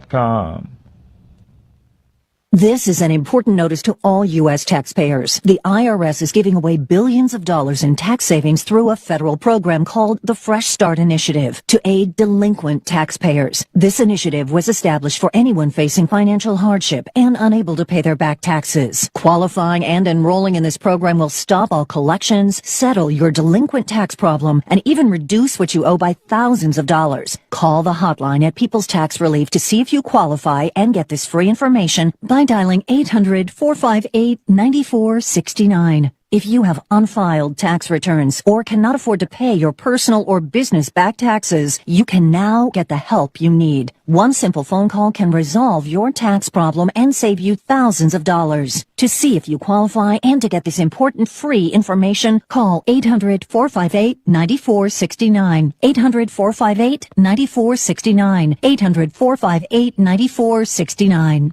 com. This is an important notice to all U.S. taxpayers. The IRS is giving away billions of dollars in tax savings through a federal program called the Fresh Start Initiative to aid delinquent taxpayers. This initiative was established for anyone facing financial hardship and unable to pay their back taxes. Qualifying and enrolling in this program will stop all collections, settle your delinquent tax problem, and even reduce what you owe by thousands of dollars. Call the hotline at People's Tax Relief to see if you qualify and get this free information by dialing 800-458-9469. If you have unfiled tax returns or cannot afford to pay your personal or business back taxes, you can now get the help you need. One simple phone call can resolve your tax problem and save you thousands of dollars. To see if you qualify and to get this important free information, call 800-458-9469. 800-458-9469. 800-458-9469.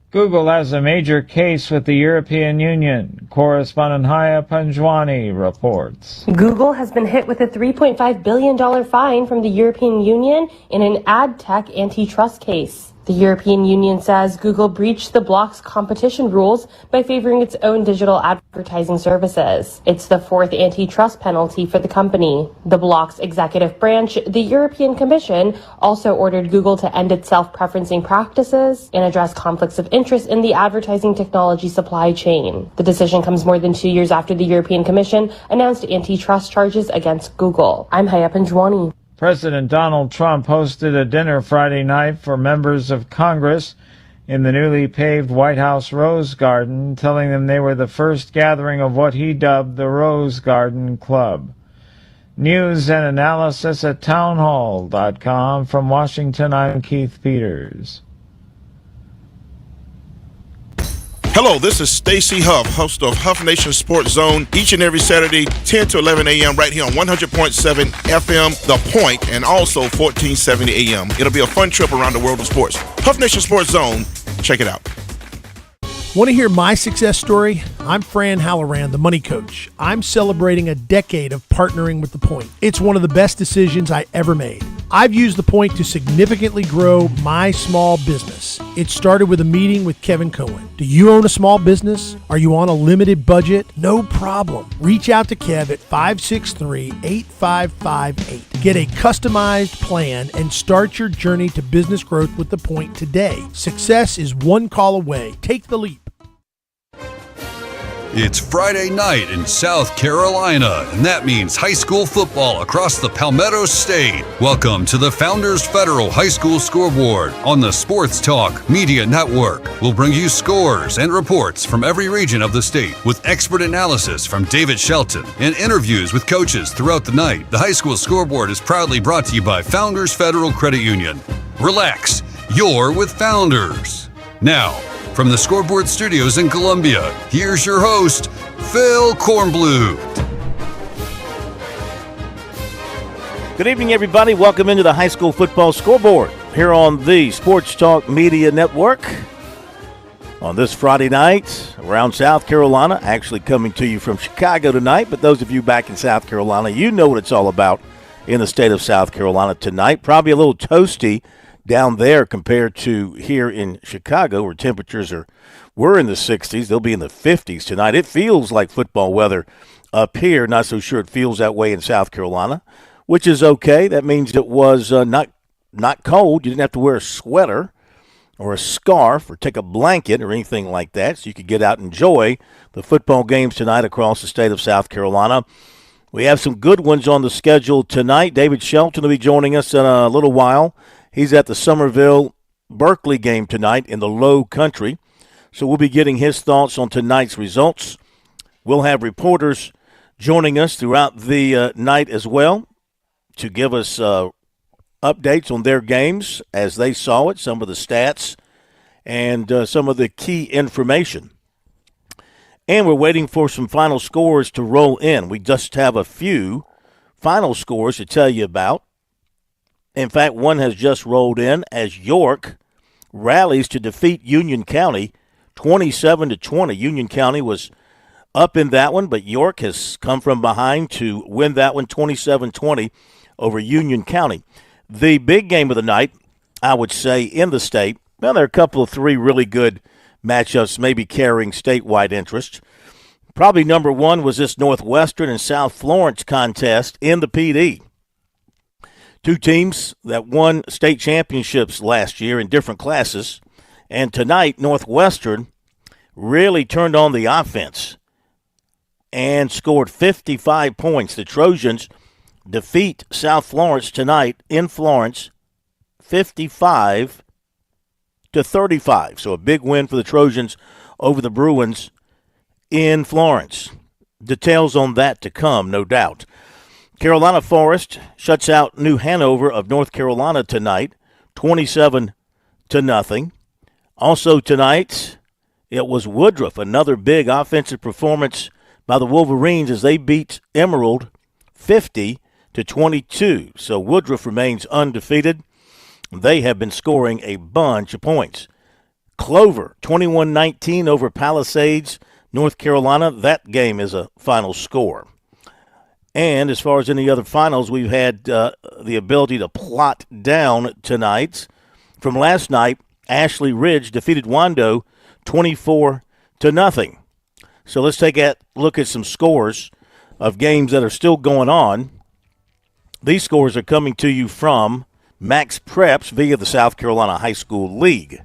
Google has a major case with the European Union. Correspondent Haya Panjwani reports. Google has been hit with a $3.5 billion fine from the European Union in an ad tech antitrust case. The European Union says Google breached the bloc's competition rules by favoring its own digital advertising services. It's the fourth antitrust penalty for the company. The bloc's executive branch, the European Commission, also ordered Google to end its self-preferencing practices and address conflicts of interest in the advertising technology supply chain. The decision comes more than 2 years after the European Commission announced antitrust charges against Google. I'm Haya Panjwani. President Donald Trump hosted a dinner Friday night for members of Congress in the newly paved White House Rose Garden, telling them they were the first gathering of what he dubbed the Rose Garden Club. News and analysis at townhall.com. From Washington, I'm Keith Peters. Hello, this is Stacy Huff, host of Huff Nation Sports Zone, each and every Saturday, 10 to 11 a.m. right here on 100.7 FM, The Point, and also 1470 a.m. It'll be a fun trip around the world of sports. Huff Nation Sports Zone, check it out. Want to hear my success story? I'm Fran Halloran, the money coach. I'm celebrating a decade of partnering with The Point. It's one of the best decisions I ever made. I've used The Point to significantly grow my small business. It started with a meeting with Kevin Cohen. Do you own a small business? Are you on a limited budget? No problem. Reach out to Kev at 563-8558. Get a customized plan and start your journey to business growth with The Point today. Success is one call away. Take the leap. It's Friday night in South Carolina, and that means high school football across the Palmetto State. Welcome to the Founders Federal High School Scoreboard on the Sports Talk Media Network. We'll bring you scores and reports from every region of the state with expert analysis from David Shelton and interviews with coaches throughout the night. The High School Scoreboard is proudly brought to you by Founders Federal Credit Union. Relax, you're with Founders. Now, from the Scoreboard Studios in Columbia, here's your host, Phil Kornbluth. Good evening, everybody. Welcome into the High School Football Scoreboard here on the Sports Talk Media Network. On this Friday night around South Carolina, actually coming to you from Chicago tonight, but those of you back in South Carolina, you know what it's all about in the state of South Carolina tonight. Probably a little toasty down there compared to here in Chicago, where temperatures were in the 60s. They'll be in the 50s tonight. It feels like football weather up here. Not so sure it feels that way in South Carolina, which is okay. That means it was not cold. You didn't have to wear a sweater or a scarf or take a blanket or anything like that, so you could get out and enjoy the football games tonight across the state of South Carolina. We have some good ones on the schedule tonight. David Shelton will be joining us in a little while. He's at the Somerville-Berkeley game tonight in the Low Country, so we'll be getting his thoughts on tonight's results. We'll have reporters joining us throughout the night as well to give us updates on their games as they saw it, some of the stats, and some of the key information. And we're waiting for some final scores to roll in. We just have a few final scores to tell you about. In fact, one has just rolled in as York rallies to defeat Union County 27-20. Union County was up in that one, but York has come from behind to win that one 27-20 over Union County. The big game of the night I would say, in the state. Well, there are a couple of three really good matchups maybe carrying statewide interest. Probably number one was this Northwestern and South Florence contest in the PD. Two teams that won state championships last year in different classes. And tonight, Northwestern really turned on the offense and scored 55 points. The Trojans defeat South Florence tonight in Florence, 55-35. So a big win for the Trojans over the Bruins in Florence. Details on that to come, no doubt. Carolina Forest shuts out New Hanover of North Carolina tonight, 27-0. Also tonight, it was Woodruff, another big offensive performance by the Wolverines as they beat Emerald 50-22. So Woodruff remains undefeated. They have been scoring a bunch of points. Clover, 21-19 over Palisades, North Carolina. That game is a final score. And as far as any other finals, we've had the ability to plot down tonight. From last night, Ashley Ridge defeated Wando 24-0. So let's take a look at some scores of games that are still going on. These scores are coming to you from Max Preps via the South Carolina High School League.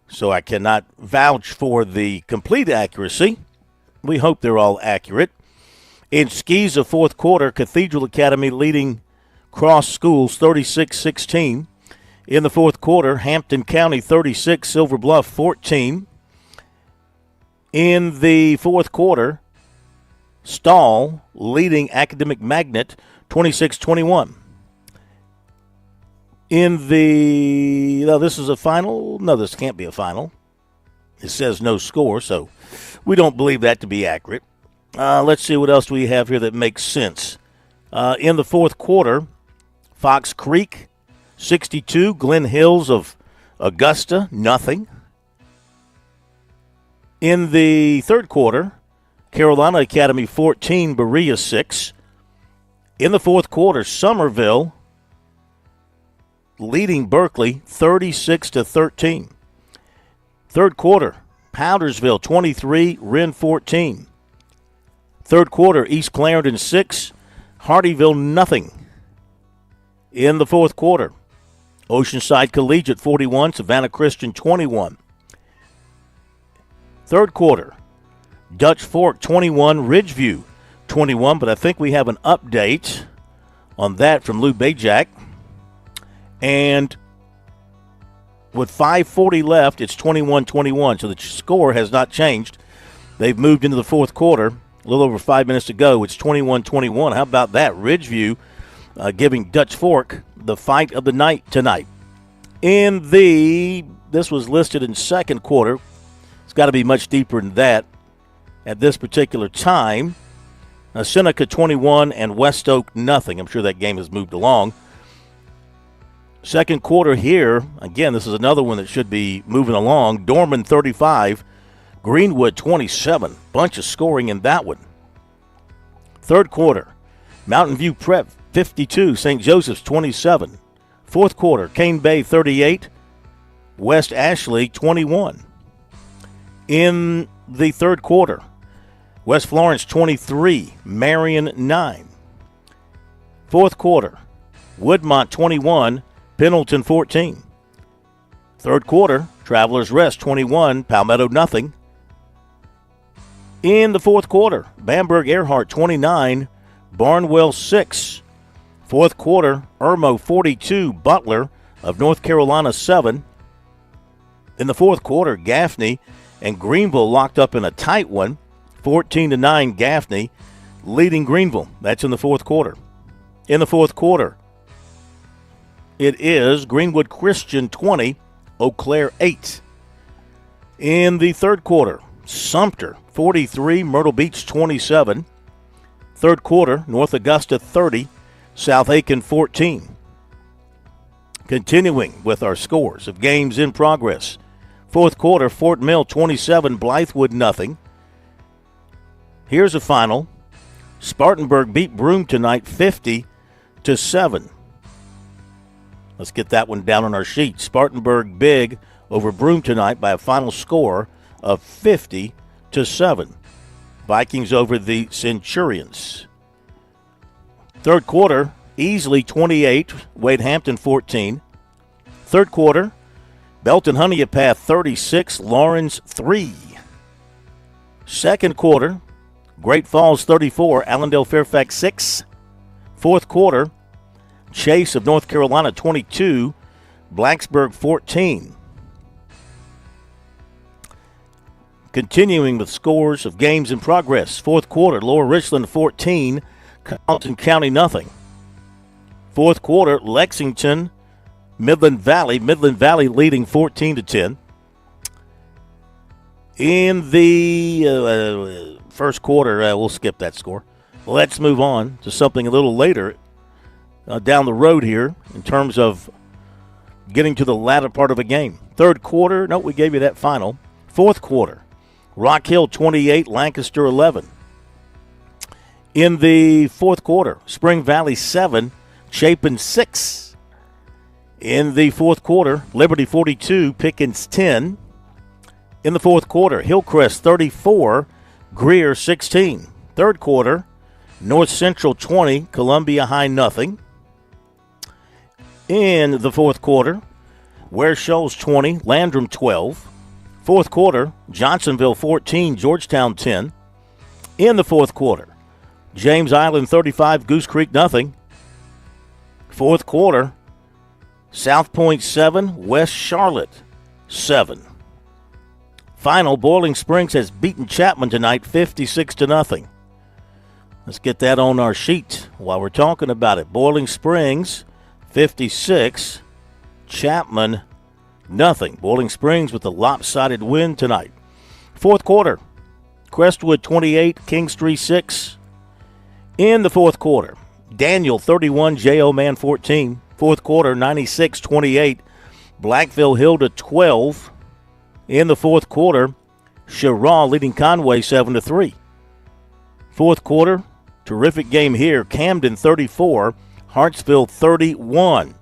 So I cannot vouch for the complete accuracy. We hope they're all accurate. In skis of fourth quarter, Cathedral Academy leading Cross Schools 36-16. In the fourth quarter, Hampton County 36, Silver Bluff 14. In the fourth quarter, Stahl leading Academic Magnet 26-21. No, this is a final. No, this can't be a final. It says no score, so we don't believe that to be accurate. Let's see what else we have here that makes sense. In the fourth quarter, Fox Creek 62, Glen Hills of Augusta, nothing. In the third quarter, Carolina Academy 14, Berea 6. In the fourth quarter, Somerville leading Berkeley 36-13. Third quarter, Powdersville 23, Wren 14. Third quarter, East Clarendon 6, Hardyville nothing. In the fourth quarter, Oceanside Collegiate 41, Savannah Christian 21. Third quarter, Dutch Fork 21, Ridgeview 21, but I think we have an update on that from Lou Bajak. And with 5:40 left, it's 21-21, so the score has not changed. They've moved into the fourth quarter. A little over 5 minutes to go. It's 21-21. How about that? Ridgeview giving Dutch Fork the fight of the night tonight. This was listed in second quarter. It's got to be much deeper than that at this particular time. Seneca 21 and West Oak nothing. I'm sure that game has moved along. Second quarter here, again, this is another one that should be moving along. Dorman 35, Greenwood 27. Bunch of scoring in that one. Third quarter, Mountain View Prep 52, St. Joseph's 27. Fourth quarter, Cane Bay 38, West Ashley 21. In the third quarter, West Florence 23, Marion 9. Fourth quarter, Woodmont 21, Pendleton 14. Third quarter, Travelers Rest 21, Palmetto nothing. In the fourth quarter, Bamberg Earhart 29, Barnwell 6. Fourth quarter, Irmo 42, Butler of North Carolina 7. In the fourth quarter, Gaffney and Greenville locked up in a tight one, 14-9 Gaffney leading Greenville. That's in the fourth quarter. In the fourth quarter, it is Greenwood Christian 20, Eau Claire 8. In the third quarter, Sumter 43, Myrtle Beach 27. Third quarter, North Augusta 30, South Aiken 14. Continuing with our scores of games in progress. Fourth quarter, Fort Mill 27, Blythewood nothing. Here's a final. Spartanburg beat Broome tonight 50-7. Let's get that one down on our sheet. Spartanburg big over Broome tonight by a final score of 50-7. Vikings over the Centurions. Third quarter, easily 28, Wade Hampton 14. Third quarter, Belton Honeypath 36, Lawrence 3. Second quarter, Great Falls 34, Allendale Fairfax 6. Fourth quarter, Chase of North Carolina 22, Blacksburg 14. Continuing with scores of games in progress. Fourth quarter, Lower Richland 14, Carlton County nothing. Fourth quarter, Lexington, Midland Valley leading 14-10. In the first quarter, we'll skip that score. Let's move on to something a little later down the road here in terms of getting to the latter part of a game. Third quarter, no, we gave you that final. Fourth quarter, Rock Hill 28, Lancaster 11. In the fourth quarter, Spring Valley 7, Chapin 6. In the fourth quarter, Liberty 42, Pickens 10. In the fourth quarter, Hillcrest 34, Greer 16. Third quarter, North Central 20, Columbia High nothing. In the fourth quarter, Ware Shoals 20, Landrum 12. Fourth quarter, Johnsonville 14, Georgetown 10. In the fourth quarter, James Island 35, Goose Creek nothing. Fourth quarter, South Point 7, West Charlotte 7. Final, Boiling Springs has beaten Chapman tonight 56-0. Let's get that on our sheet while we're talking about it. Boiling Springs 56, Chapman nothing. Boiling Springs with a lopsided win tonight. Fourth quarter, Crestwood 28, Kingstree 6. In the fourth quarter, Daniel 31, J.O. Man 14. Fourth quarter, 96-28, Blackville Hilda 12. In the fourth quarter, Sherraw leading Conway 7-3. Fourth quarter, terrific game here. Camden 34, Hartsville 31.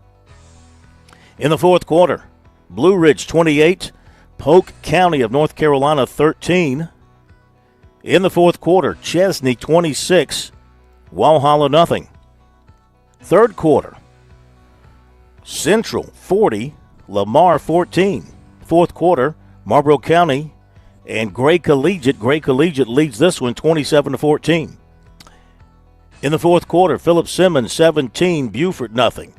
In the fourth quarter, Blue Ridge 28, Polk County of North Carolina 13. In the fourth quarter, Chesney 26, Walhalla nothing. Third quarter, Central 40, Lamar 14. Fourth quarter, Marlboro County and Gray Collegiate. Gray Collegiate leads this one 27-14. In the fourth quarter, Philip Simmons 17, Beaufort nothing.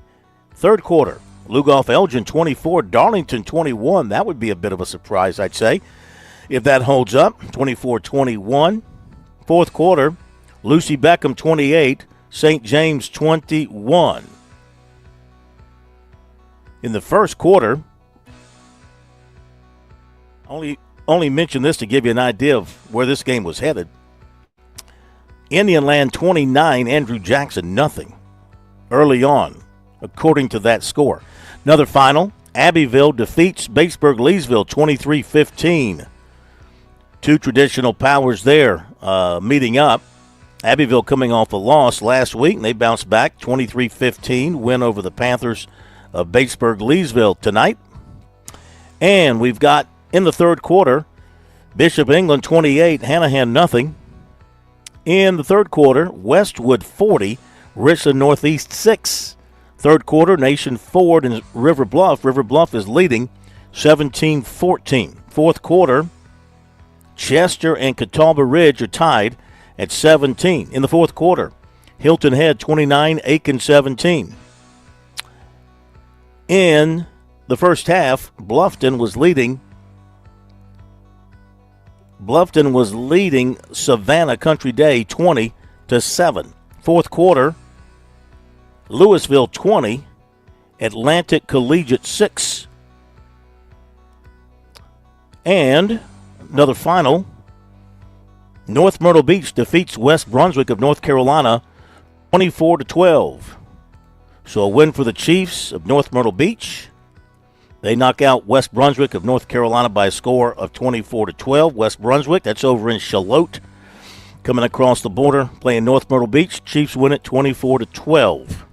Third quarter, Lugoff Elgin 24, Darlington 21. That would be a bit of a surprise, I'd say, if that holds up. 24-21. Fourth quarter, Lucy Beckham 28, St. James 21. In the first quarter, only mention this to give you an idea of where this game was headed. Indian Land 29, Andrew Jackson nothing. Early on, according to that score. Another final, Abbeville defeats Batesburg-Leesville 23-15. Two traditional powers there meeting up. Abbeville coming off a loss last week, and they bounced back 23-15, win over the Panthers of Batesburg-Leesville tonight. And we've got, in the third quarter, Bishop England 28, Hanahan nothing. In the third quarter, Westwood 40, Richland Northeast 6. Third quarter, Nation Ford and River Bluff. River Bluff is leading 17-14. Fourth quarter, Chester and Catawba Ridge are tied at 17. In the fourth quarter, Hilton Head 29, Aiken 17. In the first half, Bluffton was leading Savannah Country Day 20-7. Fourth quarter, Louisville 20, Atlantic Collegiate 6. And another final, North Myrtle Beach defeats West Brunswick of North Carolina 24-12. So a win for the Chiefs of North Myrtle Beach. They knock out West Brunswick of North Carolina by a score of 24-12. West Brunswick, that's over in Charlotte, coming across the border, playing North Myrtle Beach. Chiefs win it 24-12.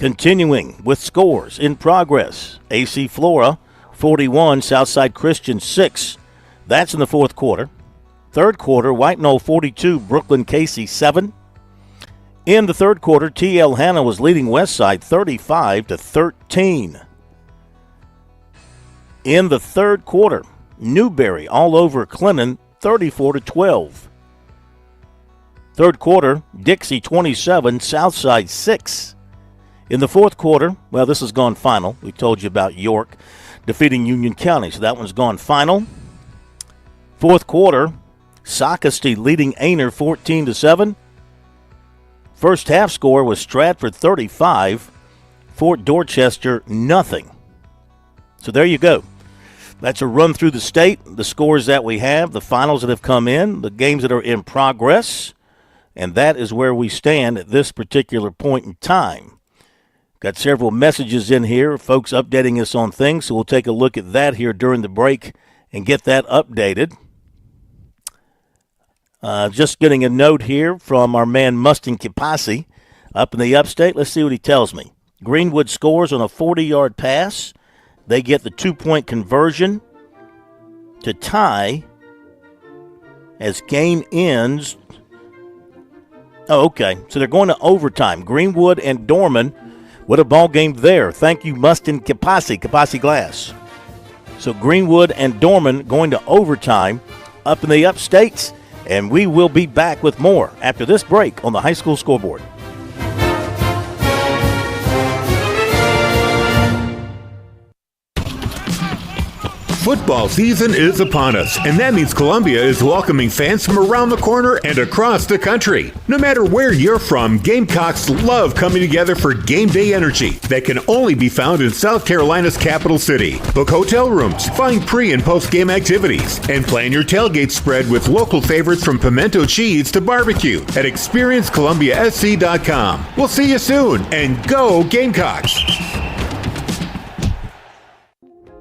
Continuing with scores in progress. AC Flora 41, Southside Christian 6. That's in the fourth quarter. Third quarter, White Knoll 42, Brooklyn Casey 7. In the third quarter, TL Hanna was leading Westside 35-13. In the third quarter, Newberry all over Clinton 34-12. Third quarter, Dixie 27, Southside 6. In the fourth quarter, well, this has gone final. We told you about York defeating Union County, so that one's gone final. Fourth quarter, Socastee leading Aner 14-7. First half score was Stratford 35, Fort Dorchester nothing. So there you go. That's a run through the state, the scores that we have, the finals that have come in, the games that are in progress, and that is where we stand at this particular point in time. Got several messages in here, folks updating us on things, so we'll take a look at that here during the break and get that updated. Just getting a note here from our man Mustin Kipasi up in the upstate. Let's see what he tells me. Greenwood scores on a 40-yard pass. They get the 2-point conversion to tie as game ends. Oh, okay. So they're going to overtime. Greenwood and Dorman. What a ball game there. Thank you, Mustin Kipasi Glass. So Greenwood and Dorman going to overtime up in the upstates. And we will be back with more after this break on the High School Scoreboard. Football season is upon us, and that means Columbia is welcoming fans from around the corner and across the country. No matter where you're from, Gamecocks love coming together for game day energy that can only be found in South Carolina's capital city. Book hotel rooms, find pre- and post-game activities, and plan your tailgate spread with local favorites from pimento cheese to barbecue at experiencecolumbiasc.com. We'll see you soon, and go Gamecocks!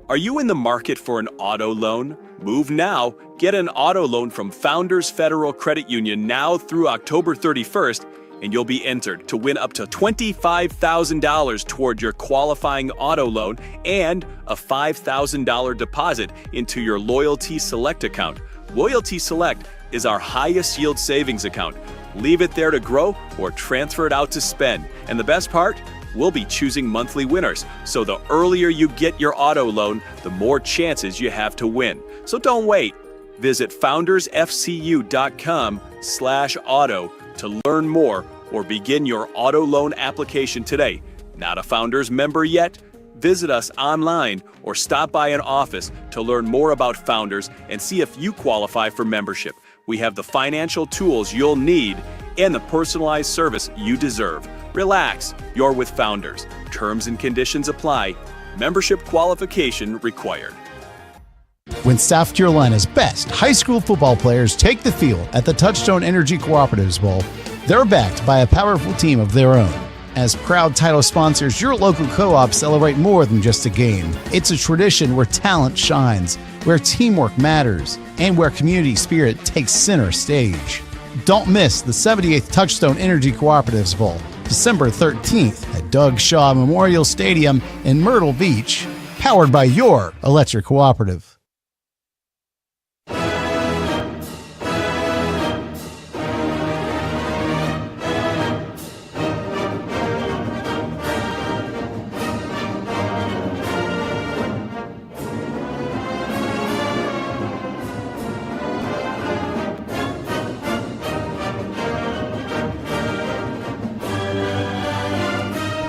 Are you in the market for an auto loan? Move now. Get an auto loan from Founders Federal Credit Union now through October 31st, and you'll be entered to win up to $25,000 toward your qualifying auto loan and a $5,000 deposit into your Loyalty Select account. Loyalty Select is our highest yield savings account. Leave it there to grow or transfer it out to spend. And the best part? We'll be choosing monthly winners. So the earlier you get your auto loan, the more chances you have to win. So don't wait. Visit foundersfcu.com/auto to learn more or begin your auto loan application today. Not a Founders member yet? Visit us online or stop by an office to learn more about Founders and see if you qualify for membership. We have the financial tools you'll need and the personalized service you deserve. Relax, you're with Founders. Terms and conditions apply. Membership qualification required. When South Carolina's best high school football players take the field at the Touchstone Energy Cooperatives Bowl, they're backed by a powerful team of their own. As proud title sponsors, your local co-ops celebrate more than just a game. It's a tradition where talent shines, where teamwork matters, and where community spirit takes center stage. Don't miss the 78th Touchstone Energy Cooperatives Bowl, December 13th at Doug Shaw Memorial Stadium in Myrtle Beach, powered by your electric cooperative.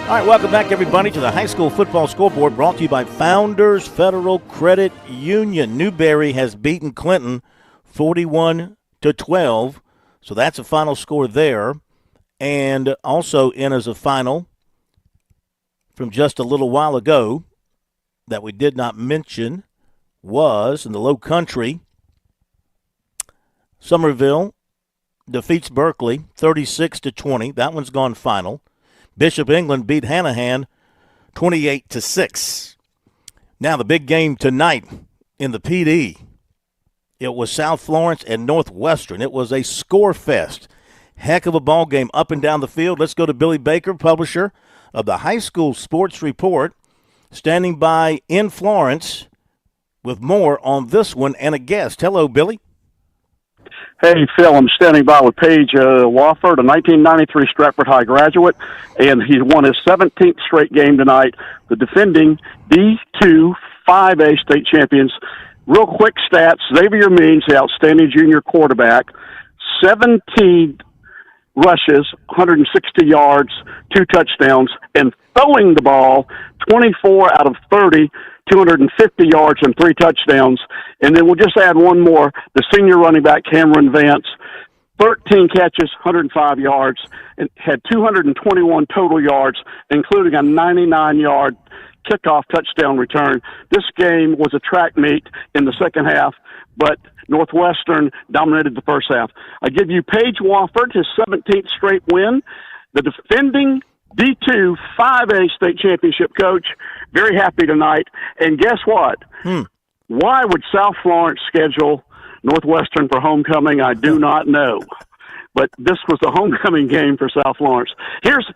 All right, welcome back, everybody, to the High School Football Scoreboard, brought to you by Founders Federal Credit Union. Newberry has beaten Clinton 41-12, so that's a final score there. And also in as a final from just a little while ago that we did not mention was in the Low Country, Somerville defeats Berkeley 36-20. That one's gone final. Bishop England beat Hanahan 28-6. Now the big game tonight in the PD. It was South Florence and Northwestern. It was a score fest. Heck of a ball game up and down the field. Let's go to Billy Baker, publisher of the High School Sports Report, standing by in Florence with more on this one and a guest. Hello, Billy. Hey, Phil, I'm standing by with Paige Wofford, a 1993 Stratford High graduate, and he won his 17th straight game tonight, the defending D2 5A state champions. Real quick stats, Xavier Means, the outstanding junior quarterback, 17 rushes, 160 yards, 2 touchdowns, and throwing the ball 24 out of 30, 250 yards and 3 touchdowns. And then we'll just add one more, the senior running back, Cameron Vance, 13 catches, 105 yards, and had 221 total yards, including a 99-yard kickoff touchdown return. This game was a track meet in the second half, but Northwestern dominated the first half. I give you Paige Wofford, his 17th straight win, the defending D2 5A state championship coach. Very happy tonight. And guess what? Why would South Florence schedule Northwestern for homecoming? I do not know. But this was the homecoming game for South Florence. Here's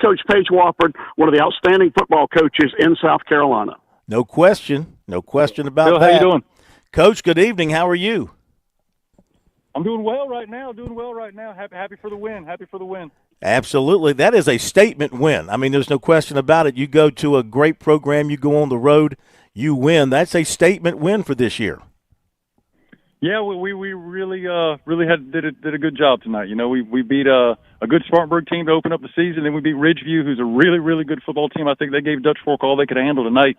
Coach Paige Wofford, one of the outstanding football coaches in South Carolina. No question. No question about Bill, that. how you doing? Coach, good evening. How are you? I'm doing well right now. Happy for the win. Absolutely. That is a statement win. I mean, there's no question about it. You go to a great program, you go on the road, you win. That's a statement win for this year. Yeah, we really did a good job tonight. You know, we beat a good Spartanburg team to open up the season, and we beat Ridgeview, who's a really good football team. I think they gave Dutch Fork all they could handle tonight.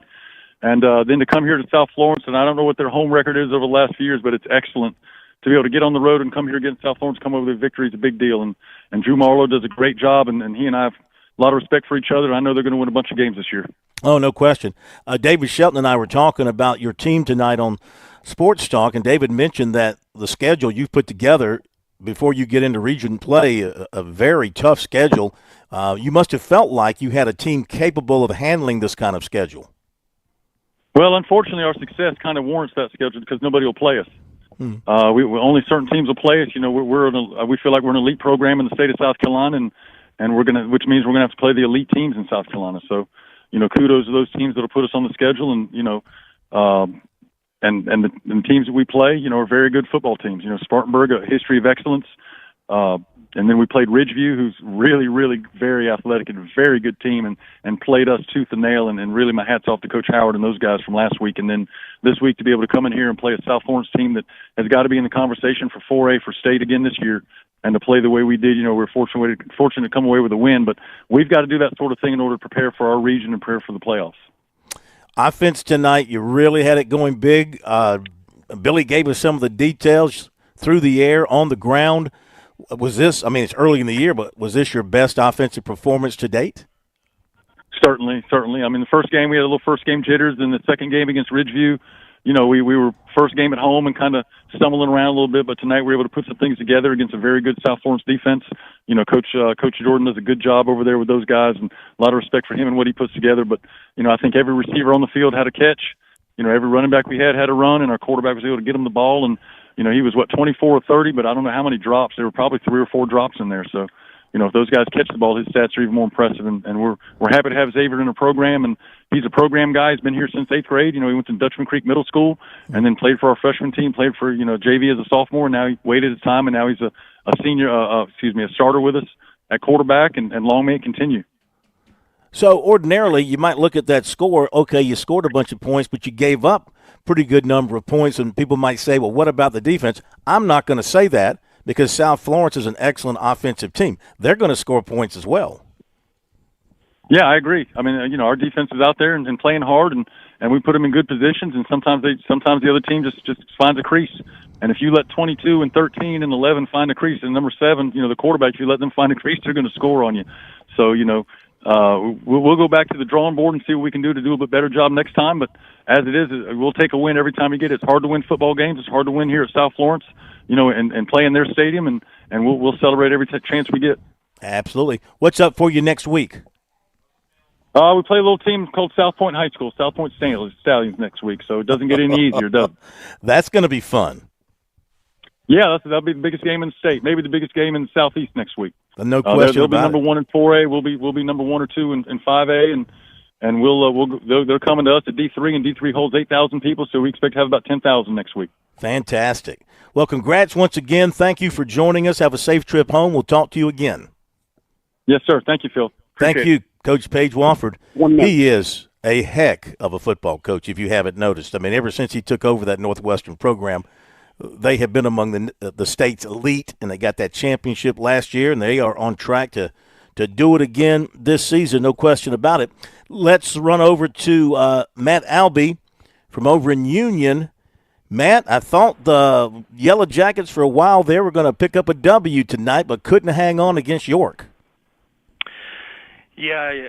And then to come here to South Florence, and I don't know what their home record is over the last few years, but it's excellent. To be able to get on the road and come here against South Florence, come over with a victory is a big deal. And Drew Marlowe does a great job, and he and I have a lot of respect for each other. And I know they're going to win a bunch of games this year. Oh, no question. David Shelton and I were talking about your team tonight on Sports Talk, and David mentioned that the schedule you've put together before you get into region play, a very tough schedule. You must have felt like you had a team capable of handling this kind of schedule. Well, unfortunately, our success kind of warrants that schedule because nobody will play us. We only certain teams will play us. You know, we feel like we're an elite program in the state of South Carolina, and which means we're gonna have to play the elite teams in South Carolina. So, you know, kudos to those teams that'll put us on the schedule, and you know, and the teams that we play, you know, are very good football teams. You know, Spartanburg, a history of excellence, and then we played Ridgeview, who's really very athletic and a very good team, and played us tooth and nail. And really, my hat's off to Coach Howard and those guys from last week. And then this week to be able to come in here and play a South Florence team that has got to be in the conversation for 4A for state again this year, and to play the way we did. You know, we're fortunate to come away with a win, but we've got to do that sort of thing in order to prepare for our region and prepare for the playoffs. Offense tonight, you really had it going big. Billy gave us some of the details through the air, on the ground. Was this, I mean, it's early in the year, but was this your best offensive performance to date? Certainly. I mean, the first game, we had a little first game jitters. Then the second game against Ridgeview, you know, we were first game at home and kind of stumbling around a little bit. But tonight we were able to put some things together against a very good South Florence defense. You know, Coach Jordan does a good job over there with those guys, and a lot of respect for him and what he puts together. But, you know, I think every receiver on the field had a catch. You know, every running back we had a run, and our quarterback was able to get him the ball. And, you know, he was, 24 or 30, but I don't know how many drops. There were probably 3 or 4 drops in there. So, you know, if those guys catch the ball, his stats are even more impressive. And we're happy to have Xavier in a program, and he's a program guy. He's been here since 8th grade. You know, he went to Dutchman Creek Middle School and then played for our freshman team, played for, you know, JV as a sophomore. And now he waited his time, and now he's a senior, a starter with us at quarterback, and long may it continue. So ordinarily, you might look at that score. Okay, you scored a bunch of points, but you gave up pretty good number of points, and people might say, well, what about the defense? I'm not going to say that, because South Florence is an excellent offensive team. They're going to score points as well. Yeah, I agree. I mean, you know, our defense is out there and playing hard, and we put them in good positions, and sometimes the other team just finds a crease. And if you let 22 and 13 and 11 find a crease, and number 7, you know, the quarterback, if you let them find a crease, they're going to score on you. So, you know, we'll go back to the drawing board and see what we can do to do a bit better job next time. But as it is, we'll take a win every time we get it. It's hard to win football games. It's hard to win here at South Florence, you know, and play in their stadium, and we'll celebrate every chance we get. Absolutely. What's up for you next week? We play a little team called South Point High School, South Point Stallions next week, so it doesn't get any easier, does it? That's going to be fun. Yeah, that'll be the biggest game in the state. Maybe the biggest game in the Southeast next week. No question they'll be about number it. 1 in 4A. We'll be number 1 or 2 in 5A, and they're coming to us at D3, and D3 holds 8,000 people, so we expect to have about 10,000 next week. Fantastic. Well, congrats once again. Thank you for joining us. Have a safe trip home. We'll talk to you again. Yes, sir. Thank you, Phil. Thank you, Coach Paige Wofford. He is a heck of a football coach, if you haven't noticed. I mean, ever since he took over that Northwestern program, they have been among the state's elite, and they got that championship last year, and they are on track to do it again this season, no question about it. Let's run over to Matt Albee from over in Union. Matt, I thought the Yellow Jackets for a while there were going to pick up a W tonight, but couldn't hang on against York. Yeah.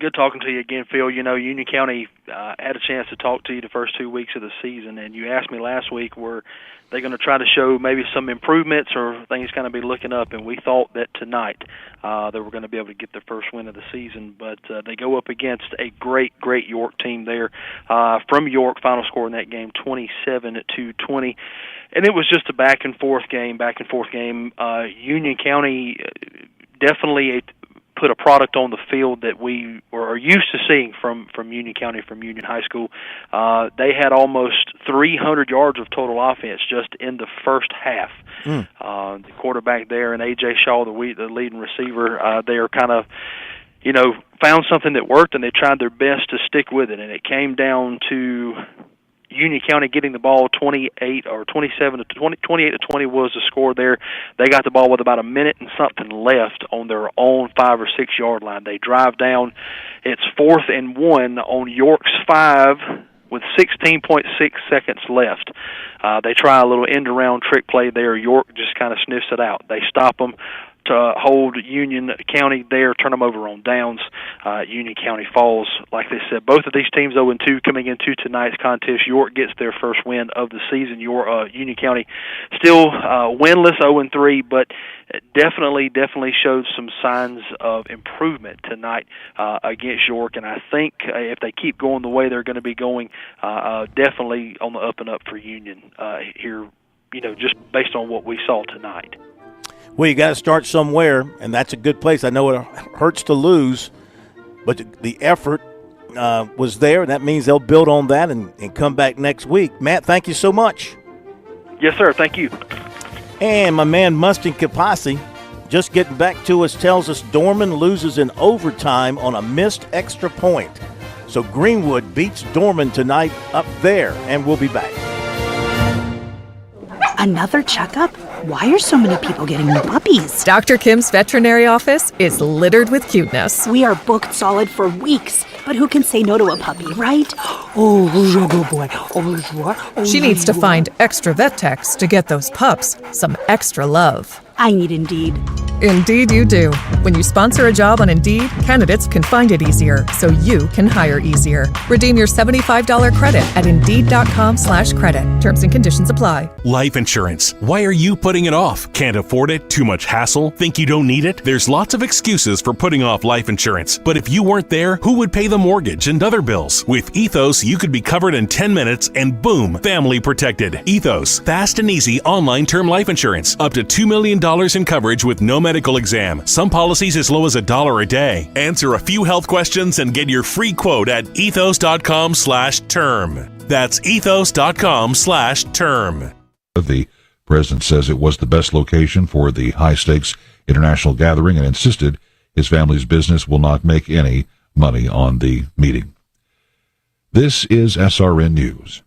Good talking to you again, Phil. You know, Union County had a chance to talk to you the first 2 weeks of the season, and you asked me last week, were they going to try to show maybe some improvements or things kind of be looking up, and we thought that tonight they were going to be able to get their first win of the season, but they go up against a great York team there. From York, final score in that game, 27-20. And it was just a back and forth game. Union County definitely put a product on the field that we are used to seeing from Union County, from Union High School. They had almost 300 yards of total offense just in the first half. The quarterback there and A.J. Shaw, the leading receiver, they are kind of, found something that worked, and they tried their best to stick with it. And it came down to Union County getting the ball 28 to 20 was the score there. They got the ball with about a minute and something left on their own 5 or 6 yard line. They drive down. It's 4th and 1 on York's 5 with 16.6 seconds left. They try a little end-around trick play there. York just kind of sniffs it out. They stop them to hold Union County there, turn them over on downs. Union County falls, like they said. Both of these teams 0-2 coming into tonight's contest. York gets their first win of the season. Union County still winless, 0-3, but definitely showed some signs of improvement tonight against York. And I think if they keep going the way they're going to be going, definitely on the up and up for Union here, just based on what we saw tonight. Well, you got to start somewhere, and that's a good place. I know it hurts to lose, but the effort was there, and that means they'll build on that and come back next week. Matt, thank you so much. Yes, sir. Thank you. And my man Mustin Kapasi, just getting back to us, tells us Dorman loses in overtime on a missed extra point. So Greenwood beats Dorman tonight up there, and we'll be back. Another checkup? Why are so many people getting new puppies? Dr. Kim's veterinary office is littered with cuteness. We are booked solid for weeks, but who can say no to a puppy, right? Oh, who's your good boy? Oh, she needs to find extra vet techs to get those pups some extra love. I need Indeed. Indeed you do. When you sponsor a job on Indeed, candidates can find it easier, so you can hire easier. Redeem your $75 credit at Indeed.com/credit. Terms and conditions apply. Life insurance. Why are you putting it off? Can't afford it? Too much hassle? Think you don't need it? There's lots of excuses for putting off life insurance. But if you weren't there, who would pay the mortgage and other bills? With Ethos, you could be covered in 10 minutes and boom, family protected. Ethos, fast and easy online term life insurance. Up to $2 million in coverage with no medical exam. Some policies as low as $1 a day. Answer a few health questions and get your free quote at ethos.com/term. That's ethos.com/term. The president says it was the best location for the high-stakes international gathering and insisted his family's business will not make any money on the meeting. This is SRN News.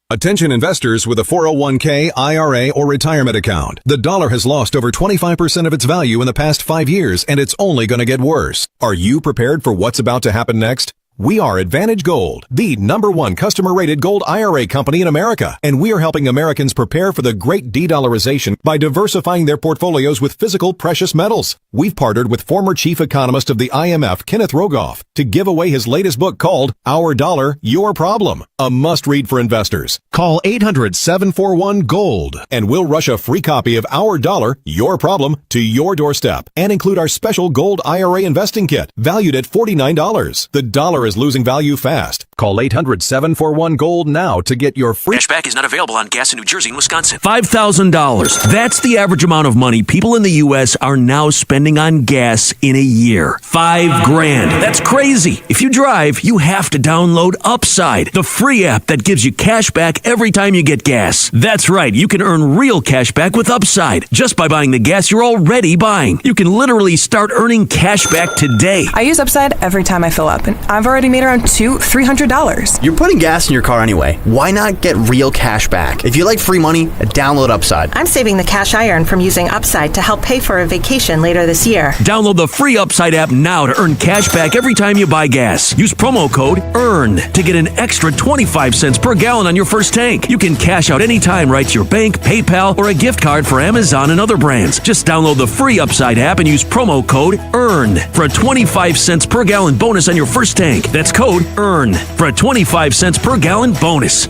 Attention investors with a 401k, IRA, or retirement account. The dollar has lost over 25% of its value in the past 5 years, and it's only going to get worse. Are you prepared for what's about to happen next? We are Advantage Gold, the #1 customer-rated gold IRA company in America, and we are helping Americans prepare for the great de-dollarization by diversifying their portfolios with physical precious metals. We've partnered with former chief economist of the IMF, Kenneth Rogoff, to give away his latest book called Our Dollar, Your Problem, a must-read for investors. Call 800-741-GOLD, and we'll rush a free copy of Our Dollar, Your Problem to your doorstep, and include our special gold IRA investing kit, valued at $49. The dollar is losing value fast. Call 800-741-GOLD now to get your free Cashback is not available on gas in New Jersey and Wisconsin. $5,000. That's the average amount of money people in the U.S. are now spending on gas in a year. $5,000. That's crazy. If you drive, you have to download Upside, the free app that gives you cash back every time you get gas. That's right. You can earn real cash back with Upside just by buying the gas you're already buying. You can literally start earning cash back today. I use Upside every time I fill up, and I've already made around $300. You're putting gas in your car anyway. Why not get real cash back? If you like free money, download Upside. I'm saving the cash I earn from using Upside to help pay for a vacation later this year. Download the free Upside app now to earn cash back every time you buy gas. Use promo code EARN to get an extra 25 cents per gallon on your first tank. You can cash out anytime right to your bank, PayPal, or a gift card for Amazon and other brands. Just download the free Upside app and use promo code EARN for a 25 cents per gallon bonus on your first tank. That's code EARN for a 25 cents per gallon bonus.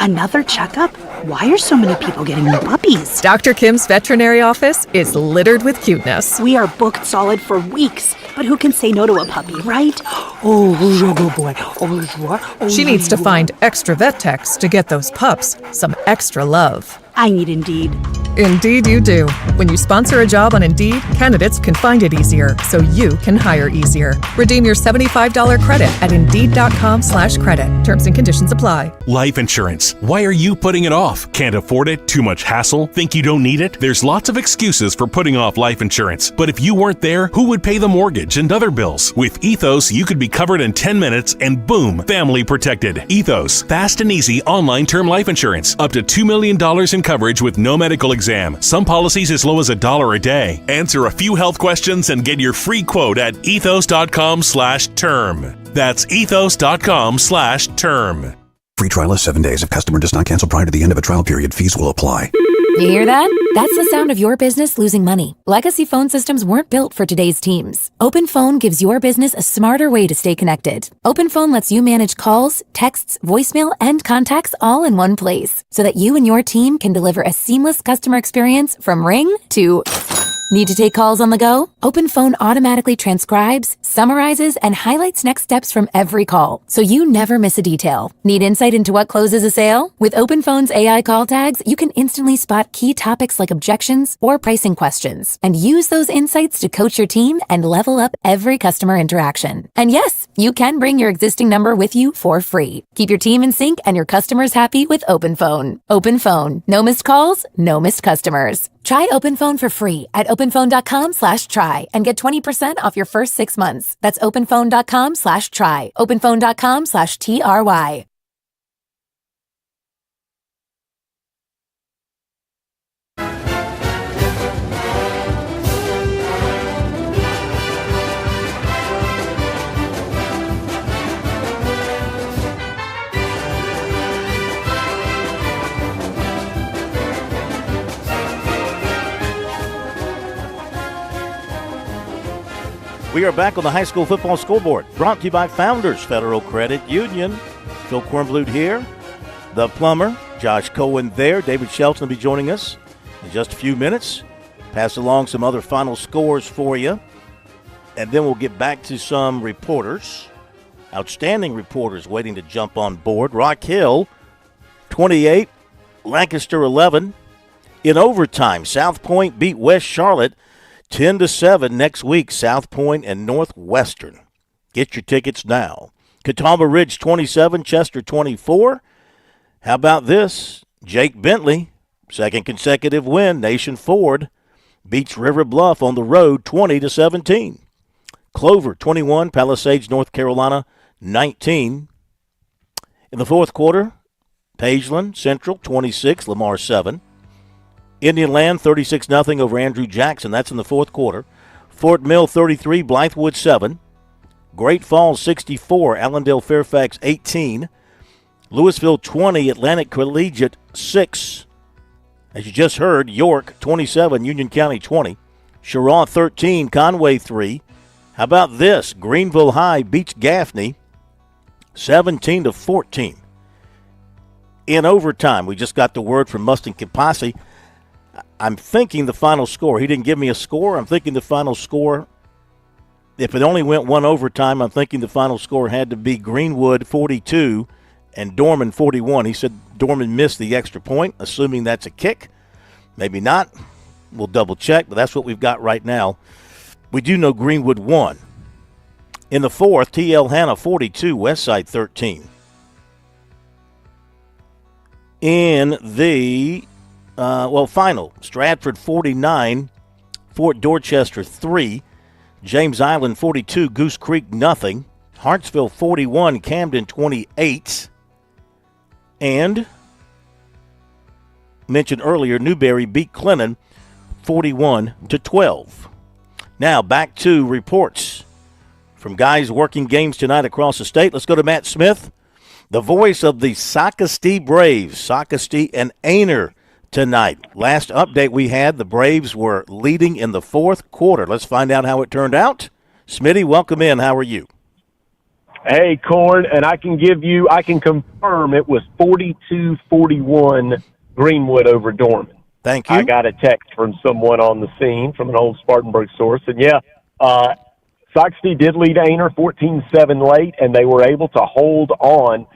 Another checkup? Why are so many people getting new puppies? Dr. Kim's veterinary office is littered with cuteness. We are booked solid for weeks, but who can say no to a puppy, right? Oh, good boy. Oh, She needs to find extra vet techs to get those pups some extra love. I need Indeed. Indeed you do. When you sponsor a job on Indeed, candidates can find it easier, so you can hire easier. Redeem your $75 credit at Indeed.com/credit. Terms and conditions apply. Life insurance. Why are you putting it off? Can't afford it? Too much hassle? Think you don't need it? There's lots of excuses for putting off life insurance. But if you weren't there, who would pay the mortgage and other bills? With Ethos, you could be covered in 10 minutes and boom, family protected. Ethos, fast and easy online term life insurance. Up to $2 million in coverage with no medical exam. Some policies as low as $1 a day. Answer a few health questions and get your free quote at ethos.com/term. That's ethos.com/term. Free trial is 7 days. If customer does not cancel prior to the end of a trial period, fees will apply. You hear that? That's the sound of your business losing money. Legacy phone systems weren't built for today's teams. Open Phone gives your business a smarter way to stay connected. Open Phone lets you manage calls, texts, voicemail, and contacts all in one place so that you and your team can deliver a seamless customer experience from ring to... Need to take calls on the go? Open Phone automatically transcribes, summarizes, and highlights next steps from every call, so you never miss a detail. Need insight into what closes a sale? With Open Phone's AI call tags, you can instantly spot key topics like objections or pricing questions, and use those insights to coach your team and level up every customer interaction. And yes, you can bring your existing number with you for free. Keep your team in sync and your customers happy with Open Phone. Open Phone. No missed calls, no missed customers. Try Open Phone for free at openphone.com/try and get 20% off your first 6 months. That's openphone.com/try. openphone.com/TRY. We are back on the high school football scoreboard, brought to you by Founders Federal Credit Union. Phil Kornblut here, the plumber, Josh Cohen there. David Shelton will be joining us in just a few minutes. Pass along some other final scores for you, and then we'll get back to some reporters, outstanding reporters waiting to jump on board. Rock Hill, 28, Lancaster 11. In overtime, South Point beat West Charlotte 10-7 next week, South Point and Northwestern. Get your tickets now. Catawba Ridge 27, Chester 24. How about this? Jake Bentley, second consecutive win. Nation Ford beats River Bluff on the road 20-17. Clover 21, Palisades, North Carolina 19. In the fourth quarter, Pageland Central 26, Lamar 7. Indian Land 36-0 over Andrew Jackson. That's in the fourth quarter. Fort Mill 33, Blythewood 7. Great Falls 64, Allendale Fairfax 18. Louisville 20, Atlantic Collegiate 6. As you just heard, York 27, Union County 20. Cheraw 13, Conway 3. How about this? Greenville High beats Gaffney 17-14. In overtime, we just got the word from Mustin Kapasi. I'm thinking the final score. He didn't give me a score. I'm thinking the final score if it only went one overtime, I'm thinking the final score had to be Greenwood 42 and Dorman 41. He said Dorman missed the extra point, assuming that's a kick. Maybe not. We'll double check, but that's what we've got right now. We do know Greenwood won. In the fourth, T.L. Hanna 42, Westside 13. In the final, Stratford 49, Fort Dorchester 3, James Island 42, Goose Creek nothing, Hartsville 41, Camden 28, and mentioned earlier, Newberry beat Clinton 41-12. Now back to reports from guys working games tonight across the state. Let's go to Matt Smith, the voice of the Socastee Braves, Socastee and Aner tonight. Last update we had, the Braves were leading in the fourth quarter. Let's find out how it turned out. Smitty, welcome in. How are you? Hey, Corn, and I can confirm it was 42-41 Greenwood over Dorman. Thank you. I got a text from someone on the scene, from an old Spartanburg source, and Socastee did lead Aner 14-7 late, and they were able to hold on.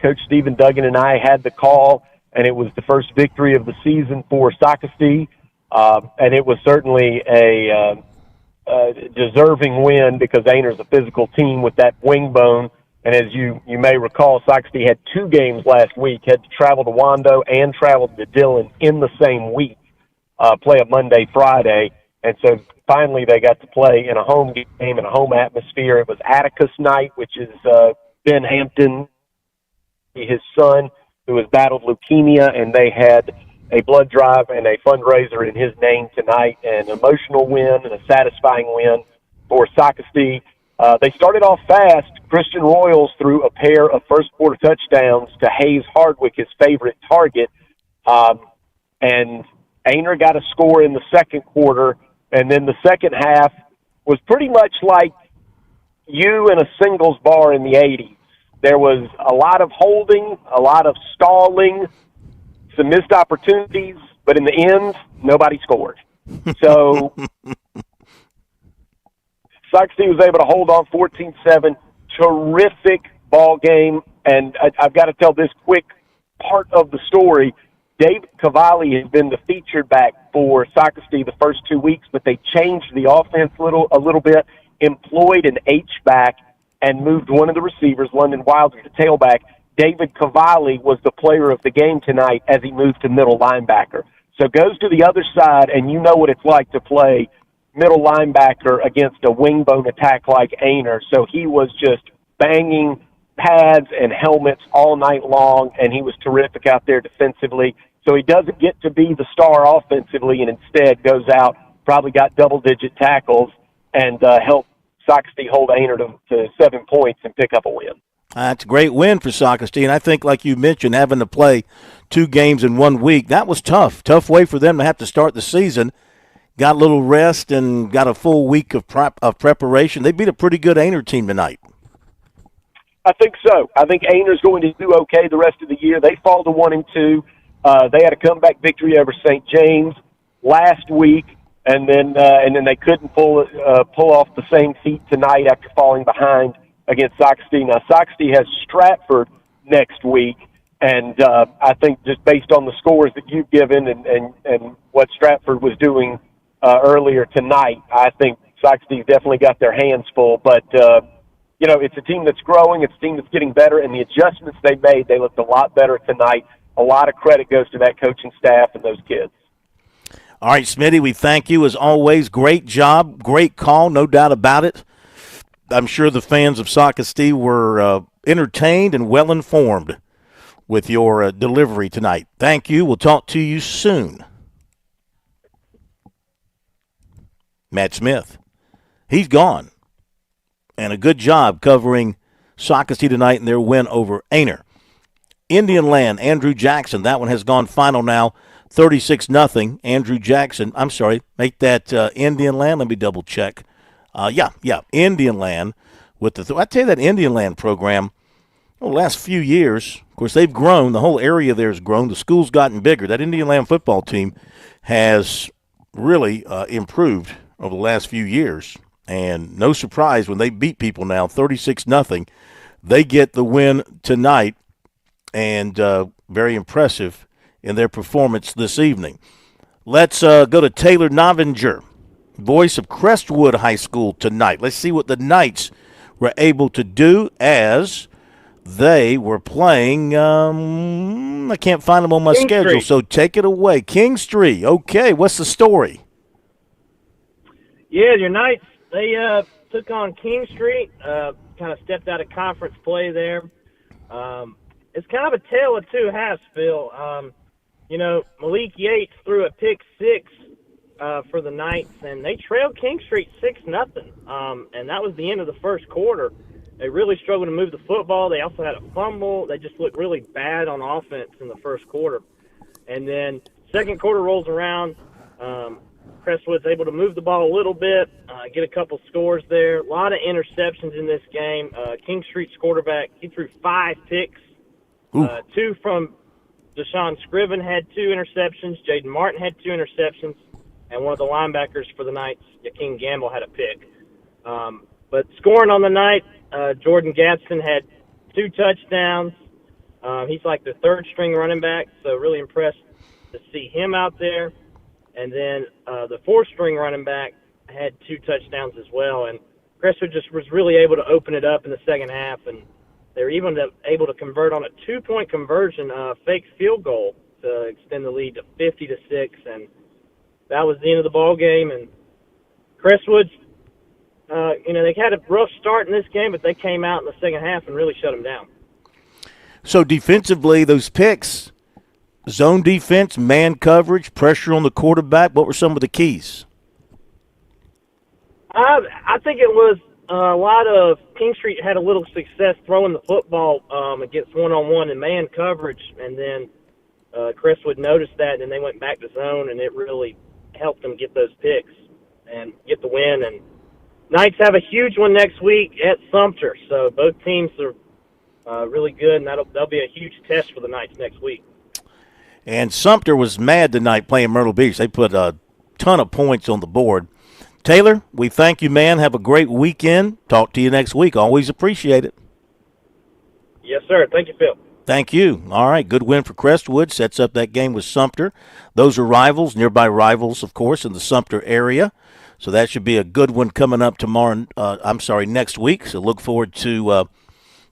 Coach Stephen Duggan and I had the call, and it was the first victory of the season for Socastee, and it was certainly a deserving win because Aner's a physical team with that wing bone. And as you may recall, Socastee had 2 games last week, had to travel to Wando and travel to Dillon in the same week, play a Monday, Friday. And so finally they got to play in a home game, in a home atmosphere. It was Atticus night, which is Ben Hampton, his son, who has battled leukemia, and they had a blood drive and a fundraiser in his name tonight, an emotional win and a satisfying win for Socastee. They started off fast. Christian Royals threw a pair of first-quarter touchdowns to Hayes Hardwick, his favorite target, and Aner got a score in the second quarter, and then the second half was pretty much like you in a singles bar in the 80s. There was a lot of holding, a lot of stalling, some missed opportunities, but in the end, nobody scored. So Socastee was able to hold on 14-7. Terrific ball game. And I've got to tell this quick part of the story. David Cavalli has been the featured back for Socastee the first 2 weeks, but they changed the offense a little bit, employed an H-back, and moved one of the receivers, London Wilder, to tailback. David Cavalli was the player of the game tonight as he moved to middle linebacker. So goes to the other side, and you know what it's like to play middle linebacker against a wing bone attack like Aner. So he was just banging pads and helmets all night long, and he was terrific out there defensively. So he doesn't get to be the star offensively, and instead goes out, probably got double-digit tackles, and helped Socastee hold Aner to 7 points and pick up a win. That's a great win for Socastee, and I think, like you mentioned, having to play 2 games in 1 week, that was tough. Tough way for them to have to start the season. Got a little rest and got a full week of preparation. They beat a pretty good Aner team tonight. I think so. I think Aner's going to do okay the rest of the year. They fall to 1-2. They had a comeback victory over St. James last week, and then they couldn't pull off the same feat tonight after falling behind against Socastee. Now, Socastee has Stratford next week, and I think just based on the scores that you've given and what Stratford was doing earlier tonight, I think Socastee definitely got their hands full. But, it's a team that's growing. It's a team that's getting better, and the adjustments they made, they looked a lot better tonight. A lot of credit goes to that coaching staff and those kids. All right, Smitty, we thank you as always. Great job, great call, no doubt about it. I'm sure the fans of Socastee were entertained and well-informed with your delivery tonight. Thank you. We'll talk to you soon. Matt Smith. He's gone. And a good job covering Socastee tonight in their win over Aner. Indian Land, Andrew Jackson. That one has gone final now, 36-0. Andrew Jackson. I'm sorry, make that Indian Land. Let me double check. Indian Land with I tell you that Indian Land program, the last few years, of course, they've grown. The whole area there has grown. The school's gotten bigger. That Indian Land football team has really improved over the last few years. And no surprise when they beat people now 36-0. They get the win tonight, and very impressive in their performance this evening. Let's go to Taylor Novinger, voice of Crestwood High School tonight. Let's see what the Knights were able to do as they were playing. I can't find them on my schedule, so take it away. Kingstree. Okay, what's the story? Yeah, your Knights, they took on Kingstree, kind of stepped out of conference play there. It's kind of a tale of two halves, Phil. Malik Yates threw a pick six for the Knights, and they trailed Kingstree 6-0, and that was the end of the first quarter. They really struggled to move the football. They also had a fumble. They just looked really bad on offense in the first quarter. And then second quarter rolls around. Crestwood's able to move the ball a little bit, get a couple scores there. A lot of interceptions in this game. Kingstreet's quarterback, he threw 5 picks. 2 from Deshaun Scriven had 2 interceptions. Jaden Martin had 2 interceptions. And one of the linebackers for the Knights, Yakeem Gamble, had a pick. But scoring on the night, Jordan Gadsden had 2 touchdowns. He's like the third-string running back, so really impressed to see him out there. And then the fourth-string running back had 2 touchdowns as well. And Crestwood just was really able to open it up in the second half, and they were even able to convert on a 2-point conversion, fake field goal to extend the lead to 50-6, and that was the end of the ball game. And Crestwood, they had a rough start in this game, but they came out in the second half and really shut them down. So defensively, those picks, zone defense, man coverage, pressure on the quarterback, what were some of the keys? I think it was a lot of Kingstreet had a little success throwing the football against one-on-one and man coverage, and then Crestwood noticed that, and they went back to zone, and it really helped them get those picks and get the win. And Knights have a huge one next week at Sumter, so both teams are really good, and that'll be a huge test for the Knights next week. And Sumter was mad tonight playing Myrtle Beach. They put a ton of points on the board. Taylor, we thank you, man. Have a great weekend. Talk to you next week. Always appreciate it. Yes, sir. Thank you, Phil. Thank you. All right, good win for Crestwood. Sets up that game with Sumter. Those are rivals, nearby rivals, of course, in the Sumter area. So that should be a good one coming up next week. So look forward to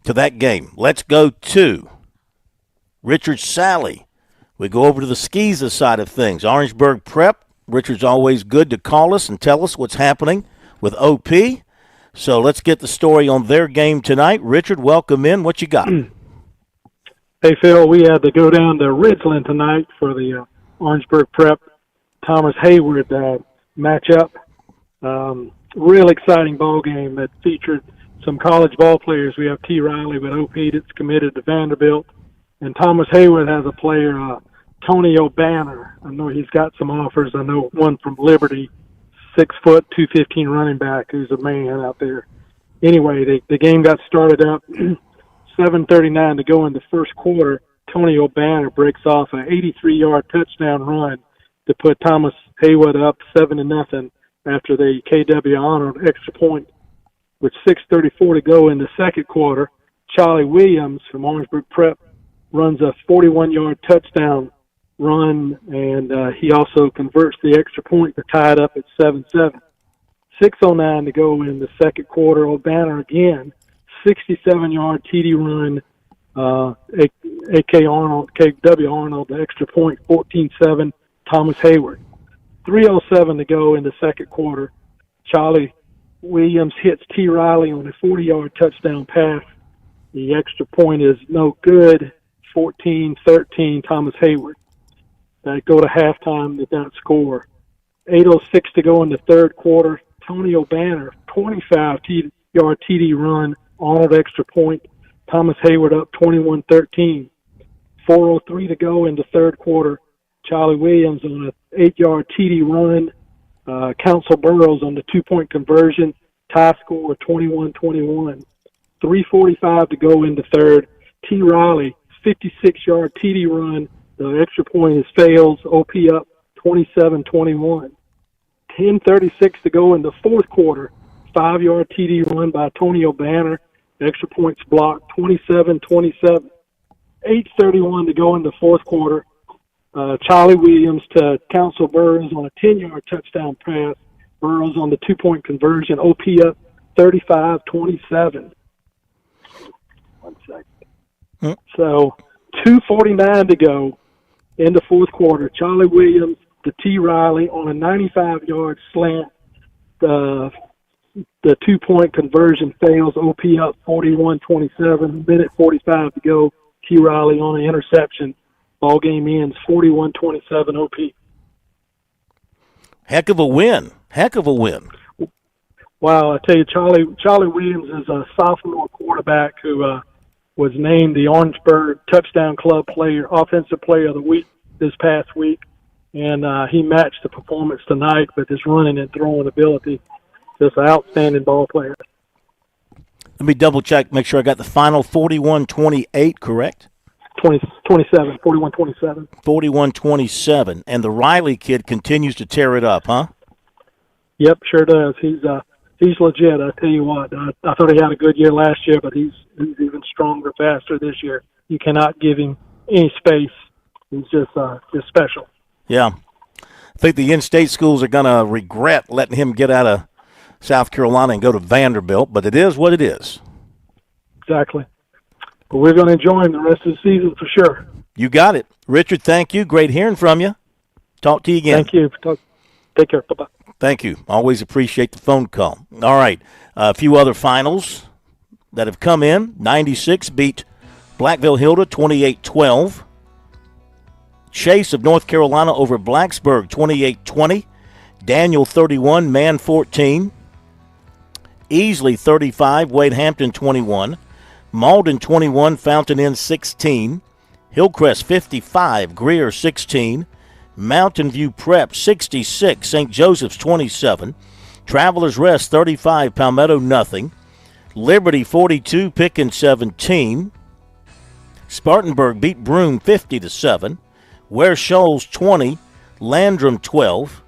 that game. Let's go to Richard Sally. We go over to the Skeeza side of things. Orangeburg Prep. Richard's always good to call us and tell us what's happening with OP. So let's get the story on their game tonight. Richard, welcome in. What you got? Hey, Phil, we had to go down to Ridgeland tonight for the Orangeburg Prep Thomas Hayward matchup. Real exciting ball game that featured some college ball players. We have T. Riley with OP that's committed to Vanderbilt. And Thomas Hayward has a player, Tony O'Banner. I know he's got some offers. I know one from Liberty, 6 foot, 215 running back, who's a man out there. Anyway, the game got started up, 7:39 to go in the first quarter. Tony O'Banner breaks off an 83-yard touchdown run to put Thomas Hayward up 7-0 after the KW honored extra point. With 6:34 to go in the second quarter, Charlie Williams from Orangeburg Prep runs a 41-yard touchdown run, and he also converts the extra point to tie it up at 7-7. 6:09 to go in the second quarter. O'Banner again, 67-yard TD run. KW Arnold, the extra point, 14-7. Thomas Hayward. 3:07 to go in the second quarter. Charlie Williams hits T. Riley on a 40-yard touchdown pass. The extra point is no good. 14-13, Thomas Hayward. They go to halftime with that score. 8:06 to go in the third quarter. Tony O'Banner, 25-yard TD run, Arnold extra point. Thomas Hayward up 21-13. 4:03 to go in the third quarter. Charlie Williams on an 8-yard TD run. Council Burrows on the 2-point conversion. Tie score 21-21. 3:45 to go in the third. T. Riley, 56-yard TD run. The extra point is fails. OP up 27-21. 10:36 to go in the fourth quarter. 5-yard TD run by Antonio Banner. Extra points blocked, 27-27. 8:31 to go in the fourth quarter. Charlie Williams to Council Burrows on a 10-yard touchdown pass. Burrows on the 2-point conversion. OP up 35-27. 1 second. So 2:49 to go in the fourth quarter. Charlie Williams to T. Riley on a 95-yard slant. The 2-point conversion fails. OP up 41-27. Minute 45 to go. T. Riley on an interception. Ball game ends 41-27 OP. Heck of a win. Heck of a win. Wow, I tell you, Charlie Williams is a sophomore quarterback who was named the Orangeburg Touchdown Club Offensive Player of the Week this past week. And he matched the performance tonight with his running and throwing ability. Just an outstanding ball player. Let me double-check, make sure I got the final 41-28, correct? 41-27. 41-27. And the Riley kid continues to tear it up, huh? Yep, sure does. He's legit, I tell you what. I thought he had a good year last year, but he's even stronger, faster this year. You cannot give him any space. He's just special. Yeah. I think the in-state schools are going to regret letting him get out of South Carolina and go to Vanderbilt, but it is what it is. Exactly. But we're going to enjoy him the rest of the season for sure. You got it. Richard, thank you. Great hearing from you. Talk to you again. Thank you. Take care. Bye-bye. Thank you. Always appreciate the phone call. All right. A few other finals that have come in. 96 beat Blackville Hilda 28-12. Chase of North Carolina over Blacksburg 28-20. Daniel 31, Man 14. Easley 35, Wade Hampton 21. Malden 21, Fountain Inn 16. Hillcrest 55, Greer 16. Mountain View Prep 66, St. Joseph's 27. Travelers Rest 35, Palmetto nothing. Liberty 42, Pickens 17. Spartanburg beat Broome 50-7. Ware Shoals 20, Landrum 12.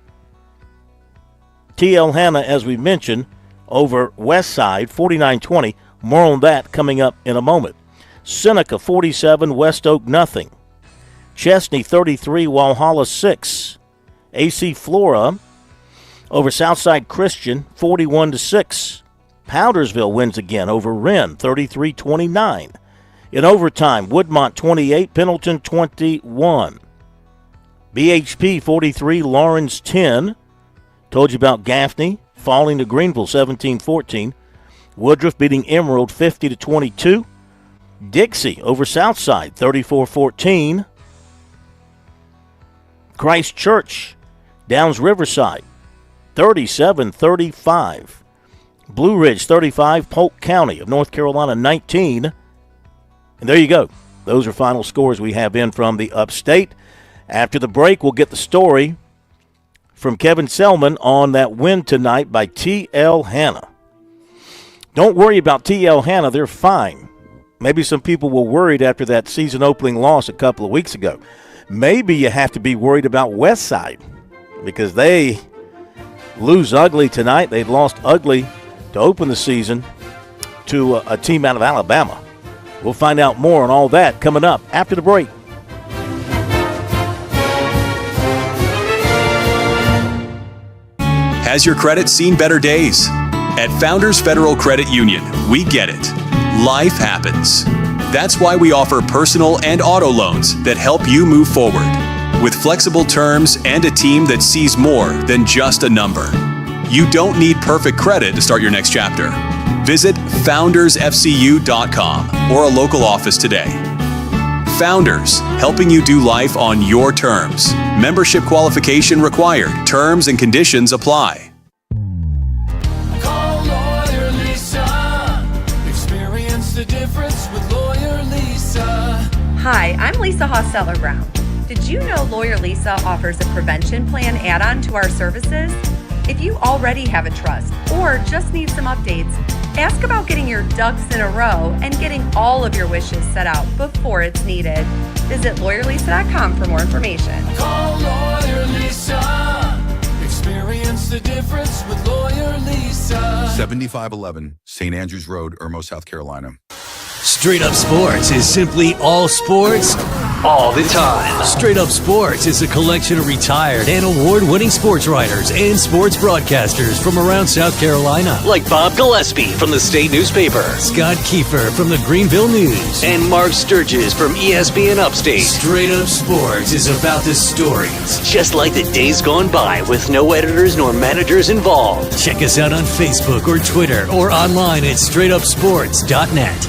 T.L. Hanna, as we mentioned, over Westside 49-20. More on that coming up in a moment. Seneca 47, West Oak nothing. Chesney 33, Walhalla 6. AC Flora over Southside Christian 41-6. Powdersville wins again over Wren 33-29. In overtime, Woodmont 28, Pendleton 21. BHP 43, Lawrence 10. Told you about Gaffney falling to Greenville 17-14. Woodruff beating Emerald 50-22. Dixie over Southside 34-14. Christ Church, Downs Riverside 37-35. Blue Ridge 35, Polk County of North Carolina 19. And there you go. Those are final scores we have in from the upstate. After the break, we'll get the story from Kevin Selman on that win tonight by T.L. Hanna. Don't worry about T.L. Hanna. They're fine. Maybe some people were worried after that season opening loss a couple of weeks ago. Maybe you have to be worried about Westside because they lose ugly tonight. They've lost ugly to open the season to a team out of Alabama. We'll find out more on all that coming up after the break. Has your credit seen better days? At Founders Federal Credit Union, we get it. Life happens. That's why we offer personal and auto loans that help you move forward. With flexible terms and a team that sees more than just a number. You don't need perfect credit to start your next chapter. Visit foundersfcu.com or a local office today. Founders, helping you do life on your terms. Membership qualification required. Terms and conditions apply. Call Lawyer Lisa. Experience the difference with Lawyer Lisa. Hi, I'm Lisa Hosseller-Brown. Did you know Lawyer Lisa offers a prevention plan add-on to our services? If you already have a trust or just need some updates, ask about getting your ducks in a row and getting all of your wishes set out before it's needed. Visit lawyerlisa.com for more information. Call Lawyer Lisa. Experience Experience the difference with Lawyer Lisa. 7511 St. Andrews Road, Irmo, South Carolina. Straight Up Sports is simply all sports, all the time. Straight Up Sports is a collection of retired and award-winning sports writers and sports broadcasters from around South Carolina. Like Bob Gillespie from the State Newspaper, Scott Kiefer from the Greenville News, and Mark Sturgis from ESPN Upstate. Straight Up Sports is about the stories, just like the days gone by with no editors nor managers involved. Check us out on Facebook or Twitter or online at straightupsports.net.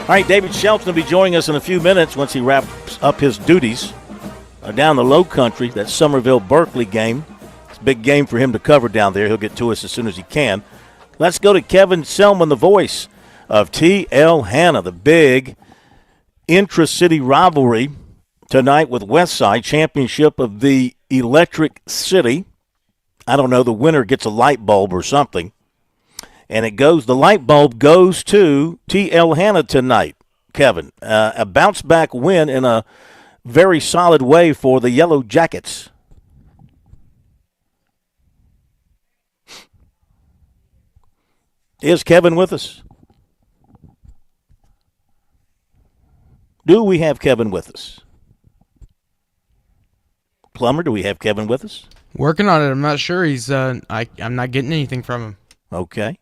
All right, David Shelton will be joining us in a few minutes once he wraps up his duties down the Low Country, that Somerville-Berkeley game. It's a big game for him to cover down there. He'll get to us as soon as he can. Let's go to Kevin Selman, the voice of T.L. Hanna, the big intra-city rivalry tonight with Westside, championship of the Electric City. I don't know, the winner gets a light bulb or something. And the light bulb goes to T.L. Hanna tonight, Kevin. A bounce-back win in a very solid way for the Yellow Jackets. Is Kevin with us? Do we have Kevin with us? Plumber, do we have Kevin with us? Working on it. I'm not sure. I'm not getting anything from him. Okay.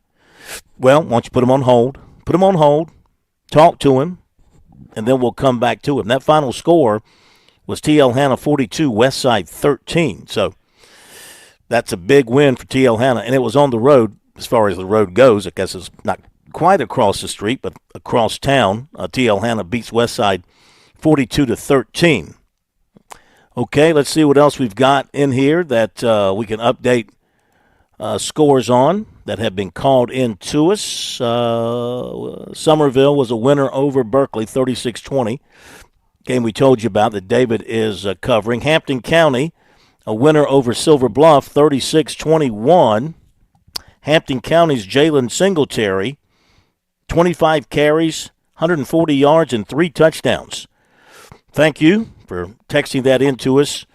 Well, why don't you put him on hold? Put him on hold, talk to him, and then we'll come back to him. That final score was T.L. Hanna 42, Westside 13. So that's a big win for T.L. Hanna, and it was on the road as far as the road goes. I guess it's not quite across the street, but across town. T.L. Hanna beats Westside 42-13. Okay, let's see what else we've got in here that we can update scores on that have been called in to us. Somerville was a winner over Berkeley, 36-20. Game we told you about that David is covering. Hampton County, a winner over Silver Bluff, 36-21. Hampton County's Jalen Singletary, 25 carries, 140 yards, and 3 touchdowns. Thank you for texting that in to us.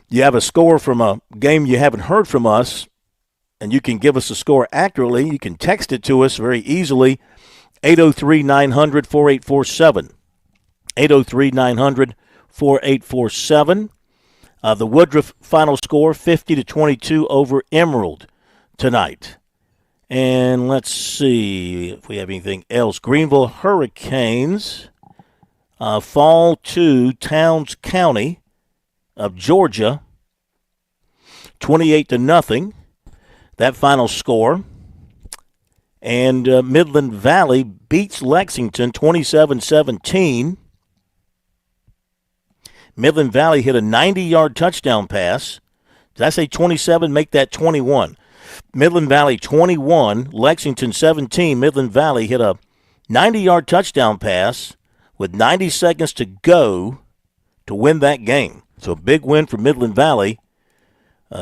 You have a score from a game you haven't heard from us, and you can give us a score accurately. You can text it to us very easily, 803-900-4847. 803-900-4847. The Woodruff final score, 50-22 over Emerald tonight. And let's see if we have anything else. Greenville Hurricanes fall to Towns County of Georgia, 28-0. That final score. And Midland Valley beats Lexington 27-17. Midland Valley hit a 90-yard touchdown pass. Did I say 27? Make that 21. Midland Valley 21, Lexington 17. Midland Valley hit a 90-yard touchdown pass with 90 seconds to go to win that game. So a big win for Midland Valley,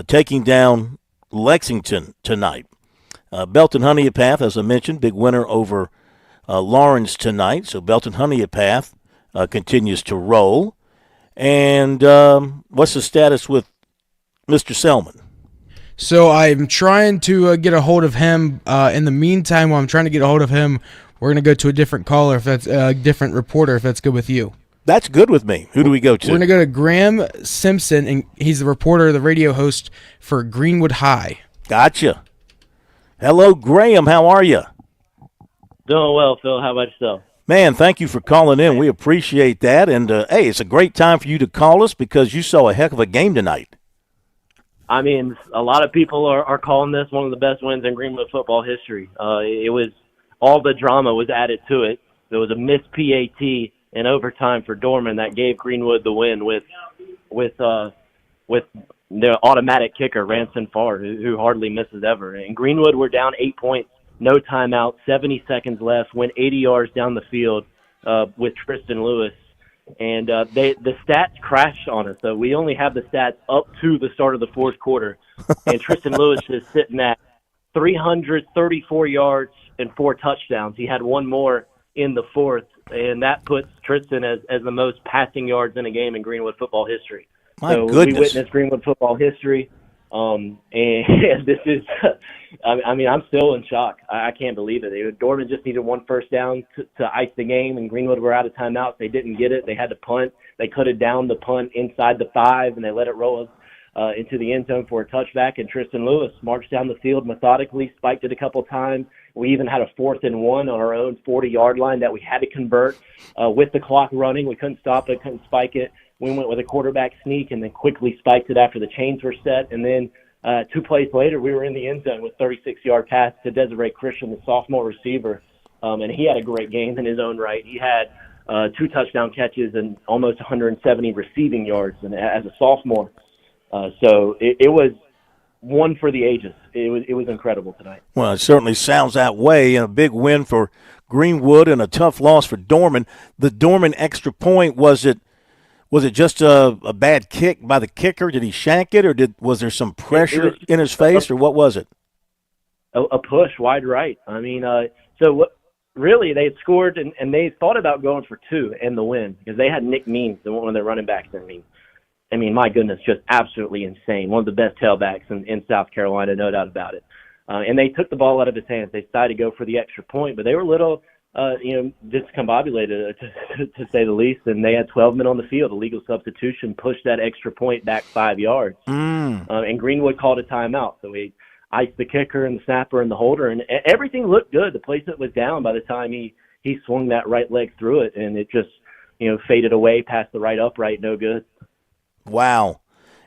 taking down Lexington tonight. Belton Honeypath, as I mentioned, big winner over Lawrence tonight. So Belton Honeypath continues to roll. And what's the status with Mr. Selman? So I'm trying to get a hold of him. In the meantime, while I'm trying to get a hold of him, we're going to go to a different caller, if that's a different reporter, if that's good with you. That's good with me. Who do we go to? We're going to go to Graham Simpson, and he's the reporter, the radio host for Greenwood High. Gotcha. Hello, Graham. How are you? Doing well, Phil. How about yourself? Man, thank you for calling in. We appreciate that. And, hey, it's a great time for you to call us because you saw a heck of a game tonight. I mean, a lot of people are calling this one of the best wins in Greenwood football history. It was all the drama was added to it. There was a missed PAT in overtime for Dorman that gave Greenwood the win with the automatic kicker Ranson Farr, who hardly misses ever. And Greenwood were down 8 points no timeout, 70 seconds left, went 80 yards down the field with Tristan Lewis. And the stats crashed on us. So we only have the stats up to the start of the fourth quarter. And Tristan Lewis is sitting at 334 yards and 4 touchdowns. He had one more in the fourth, and that puts Tristan as the most passing yards in a game in Greenwood football history. My so goodness. We witnessed Greenwood football history. And this is, I mean, I'm still in shock. I can't believe it. Dorman just needed one first down to ice the game, and Greenwood were out of timeouts. They didn't get it. They had to punt. They cut it down the punt inside the 5, and they let it roll into the end zone for a touchback. And Tristan Lewis marched down the field methodically, spiked it a couple times. We even had a 4th and 1 on our own 40-yard line that we had to convert with the clock running. We couldn't stop it, couldn't spike it. We went with a quarterback sneak and then quickly spiked it after the chains were set. And then 2 plays later, we were in the end zone with 36-yard pass to Desiree Christian, the sophomore receiver. And he had a great game in his own right. He had 2 touchdown catches and almost 170 receiving yards as a sophomore. So it was one for the ages. It was incredible tonight. Well, it certainly sounds that way. A big win for Greenwood and a tough loss for Dorman. The Dorman extra point, was it just a bad kick by the kicker? Did he shank it, or was there some pressure in his face, or what was it? A push wide right. I mean, really, they had scored, and they thought about going for 2 and the win because they had Nick Means, one of their running backs. I mean, my goodness, just absolutely insane. One of the best tailbacks in South Carolina, no doubt about it. And they took the ball out of his hands. They decided to go for the extra point, but they were a little discombobulated, to say the least, and they had 12 men on the field. A legal substitution pushed that extra point back 5 yards. And Greenwood called a timeout. So he iced the kicker and the snapper and the holder, and everything looked good. The placement was down by the time he swung that right leg through it, and it just faded away past the right upright, no good. Wow.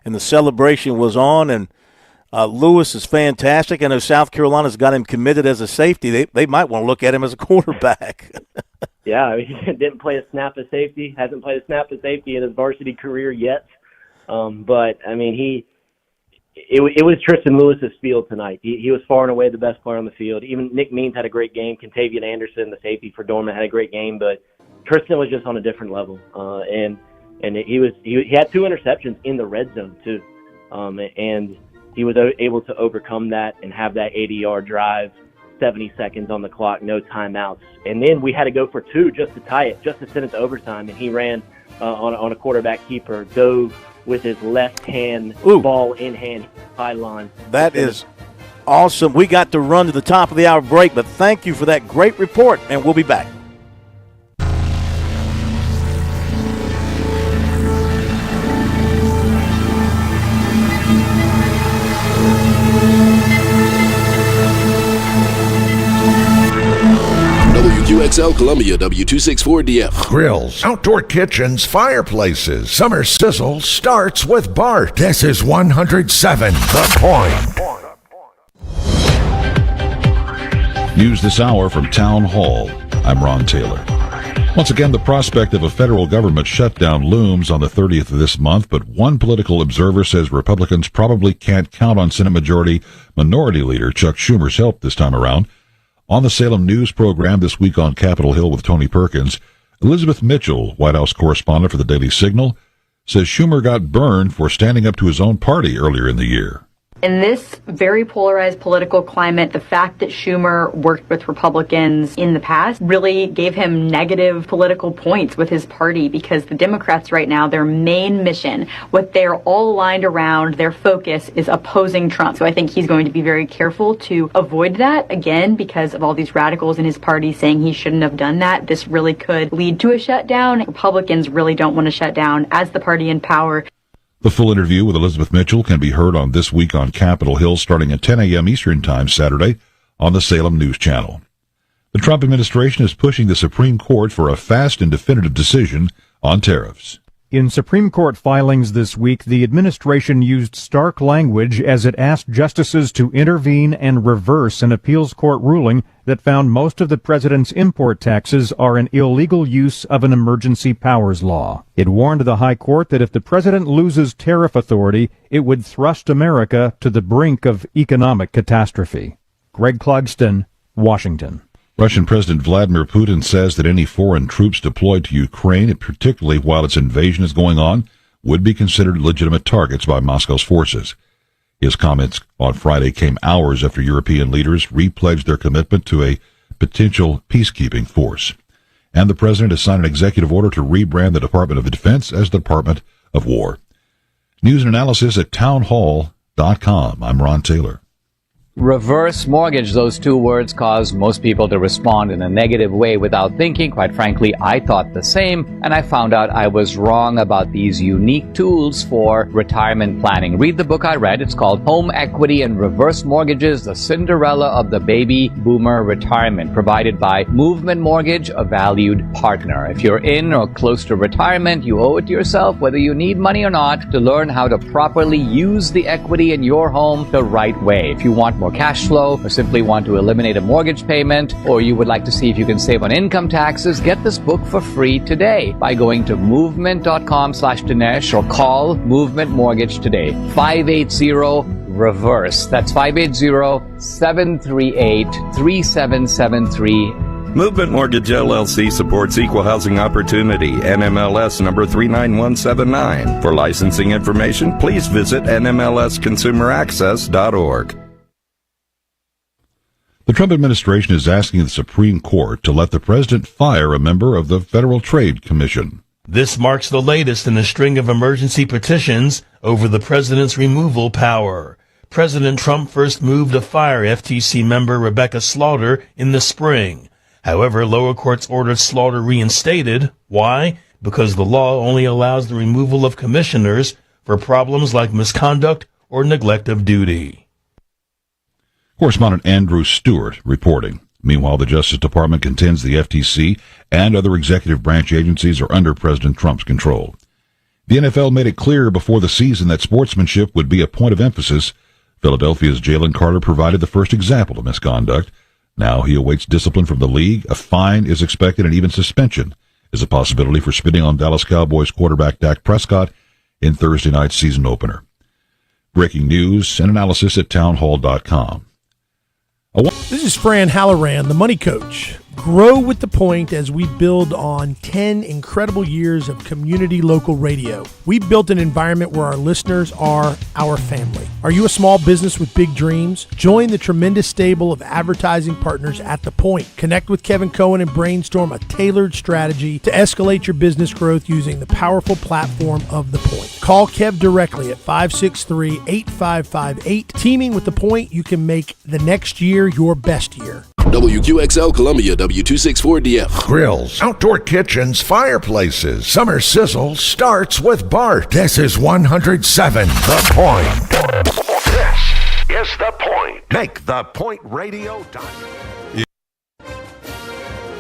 And the celebration was on, and Lewis is fantastic. I know South Carolina's got him committed as a safety. They might want to look at him as a quarterback. Yeah, he didn't play a snap of safety, hasn't played a snap of safety in his varsity career yet. But, I mean, it was Tristan Lewis's field tonight. He was far and away the best player on the field. Even Nick Means had a great game. Contavious Anderson, the safety for Dorman, had a great game. But Tristan was just on a different level. And he had 2 interceptions in the red zone, too. And he was able to overcome that and have that 80-yard drive, 70 seconds on the clock, no timeouts. And then we had to go for 2 just to tie it, just to send it to overtime. And he ran on a quarterback keeper, dove with his left hand, ball in hand, pylon. That is awesome. We got to run to the top of the hour break, but thank you for that great report, and we'll be back. WQXL Columbia, W264DF. Grills, outdoor kitchens, fireplaces. Summer sizzle starts with Bart. This is 107 The Point. News this hour from Town Hall. I'm Ron Taylor. Once again, the prospect of a federal government shutdown looms on the 30th of this month, but one political observer says Republicans probably can't count on Senate Majority Minority Leader Chuck Schumer's help this time around. On the Salem News program this week on Capitol Hill with Tony Perkins, Elizabeth Mitchell, White House correspondent for the Daily Signal, says Schumer got burned for standing up to his own party earlier in the year. In this very polarized political climate, the fact that Schumer worked with Republicans in the past really gave him negative political points with his party, because the Democrats right now, their main mission, what they're all aligned around, their focus is opposing Trump. So I think he's going to be very careful to avoid that, again, because of all these radicals in his party saying he shouldn't have done that. This really could lead to a shutdown. Republicans really don't want to shut down as the party in power. The full interview with Elizabeth Mitchell can be heard on This Week on Capitol Hill starting at 10 a.m. Eastern Time Saturday on the Salem News Channel. The Trump administration is pushing the Supreme Court for a fast and definitive decision on tariffs. In Supreme Court filings this week, the administration used stark language as it asked justices to intervene and reverse an appeals court ruling that found most of the president's import taxes are an illegal use of an emergency powers law. It warned the High Court that if the president loses tariff authority, it would thrust America to the brink of economic catastrophe. Greg Clugston, Washington. Russian President Vladimir Putin says that any foreign troops deployed to Ukraine, and particularly while its invasion is going on, would be considered legitimate targets by Moscow's forces. His comments on Friday came hours after European leaders repledged their commitment to a potential peacekeeping force. And the president has signed an executive order to rebrand the Department of Defense as the Department of War. News and analysis at townhall.com. I'm Ron Taylor. Reverse mortgage, those two words cause most people to respond in a negative way without thinking. Quite frankly, I thought the same, and I found out I was wrong about these unique tools for retirement planning. Read the book I read. It's called Home Equity and Reverse Mortgages, the Cinderella of the Baby Boomer Retirement, provided by Movement Mortgage, a valued partner. If you're in or close to retirement, you owe it to yourself, whether you need money or not, to learn how to properly use the equity in your home the right way. If you want more cash flow, or simply want to eliminate a mortgage payment, or you would like to see if you can save on income taxes, get this book for free today by going to movement.com/Dinesh or call Movement Mortgage today. 580-REVERSE. That's 580-738-3773. Movement Mortgage LLC supports equal housing opportunity. NMLS number 39179. For licensing information, please visit nmlsconsumeraccess.org. The Trump administration is asking the Supreme Court to let the president fire a member of the Federal Trade Commission. This marks the latest in a string of emergency petitions over the president's removal power. President Trump first moved to fire FTC member Rebecca Slaughter in the spring. However, lower courts ordered Slaughter reinstated. Why? Because the law only allows the removal of commissioners for problems like misconduct or neglect of duty. Correspondent Andrew Stewart reporting. Meanwhile, the Justice Department contends the FTC and other executive branch agencies are under President Trump's control. The NFL made it clear before the season that sportsmanship would be a point of emphasis. Philadelphia's Jalen Carter provided the first example of misconduct. Now he awaits discipline from the league. A fine is expected, and even suspension is a possibility for spitting on Dallas Cowboys quarterback Dak Prescott in Thursday night's season opener. Breaking news and analysis at townhall.com. This is Fran Halloran, the Money Coach. Grow with the point as we build on 10 incredible years of community local radio. We've built an environment where our listeners are our family. Are you a small business with big dreams? Join the tremendous stable of advertising partners at The Point. Connect with Kevin Cohen and brainstorm a tailored strategy to escalate your business growth using the powerful platform of The Point. Call Kev directly at 563-8558. Teaming with The Point, you can make the next year your best year. WQXL Columbia, W264DF. Grills, outdoor kitchens, fireplaces. Summer sizzle starts with Bart. This is 107 The Point. This is The Point. Make The Point Radio.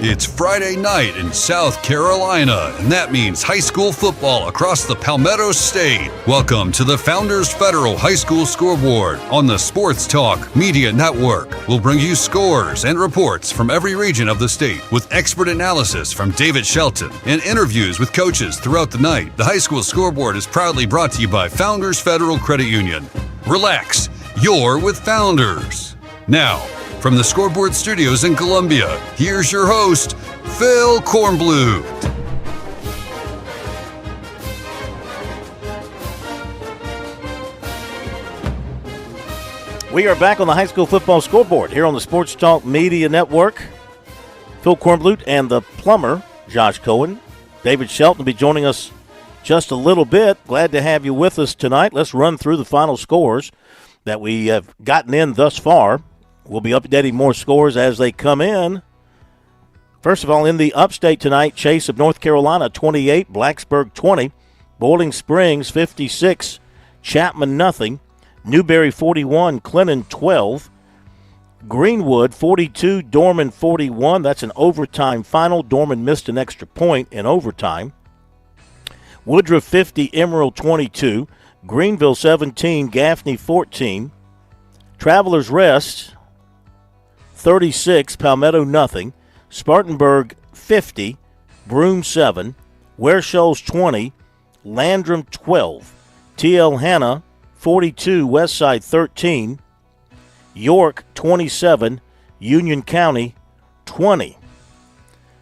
It's Friday night in South Carolina, and that means high school football across the Palmetto State. Welcome to the Founders Federal High School Scoreboard on the Sports Talk Media Network. We'll bring you scores and reports from every region of the state with expert analysis from David Shelton and interviews with coaches throughout the night. The High School Scoreboard is proudly brought to you by Founders Federal Credit Union. Relax, you're with Founders. Now, from the Scoreboard Studios in Columbia, here's your host, Phil Kornblut. We are back on the High School Football Scoreboard here on the Sports Talk Media Network. Phil Kornblut and the plumber, Josh Cohen. David Shelton will be joining us just a little bit. Glad to have you with us tonight. Let's run through the final scores that we have gotten in thus far. We'll be updating more scores as they come in. First of all, in the upstate tonight, Chase of North Carolina 28, Blacksburg 20, Boiling Springs 56, Chapman nothing, Newberry 41, Clinton 12, Greenwood 42, Dorman 41. That's an overtime final. Dorman missed an extra point in overtime. Woodruff 50, Emerald 22, Greenville 17, Gaffney 14, Travelers Rest 36, Palmetto nothing, Spartanburg 50, Broome 7, Ware Shoals 20, Landrum 12, T.L. Hanna 42, Westside 13, York 27, Union County 20.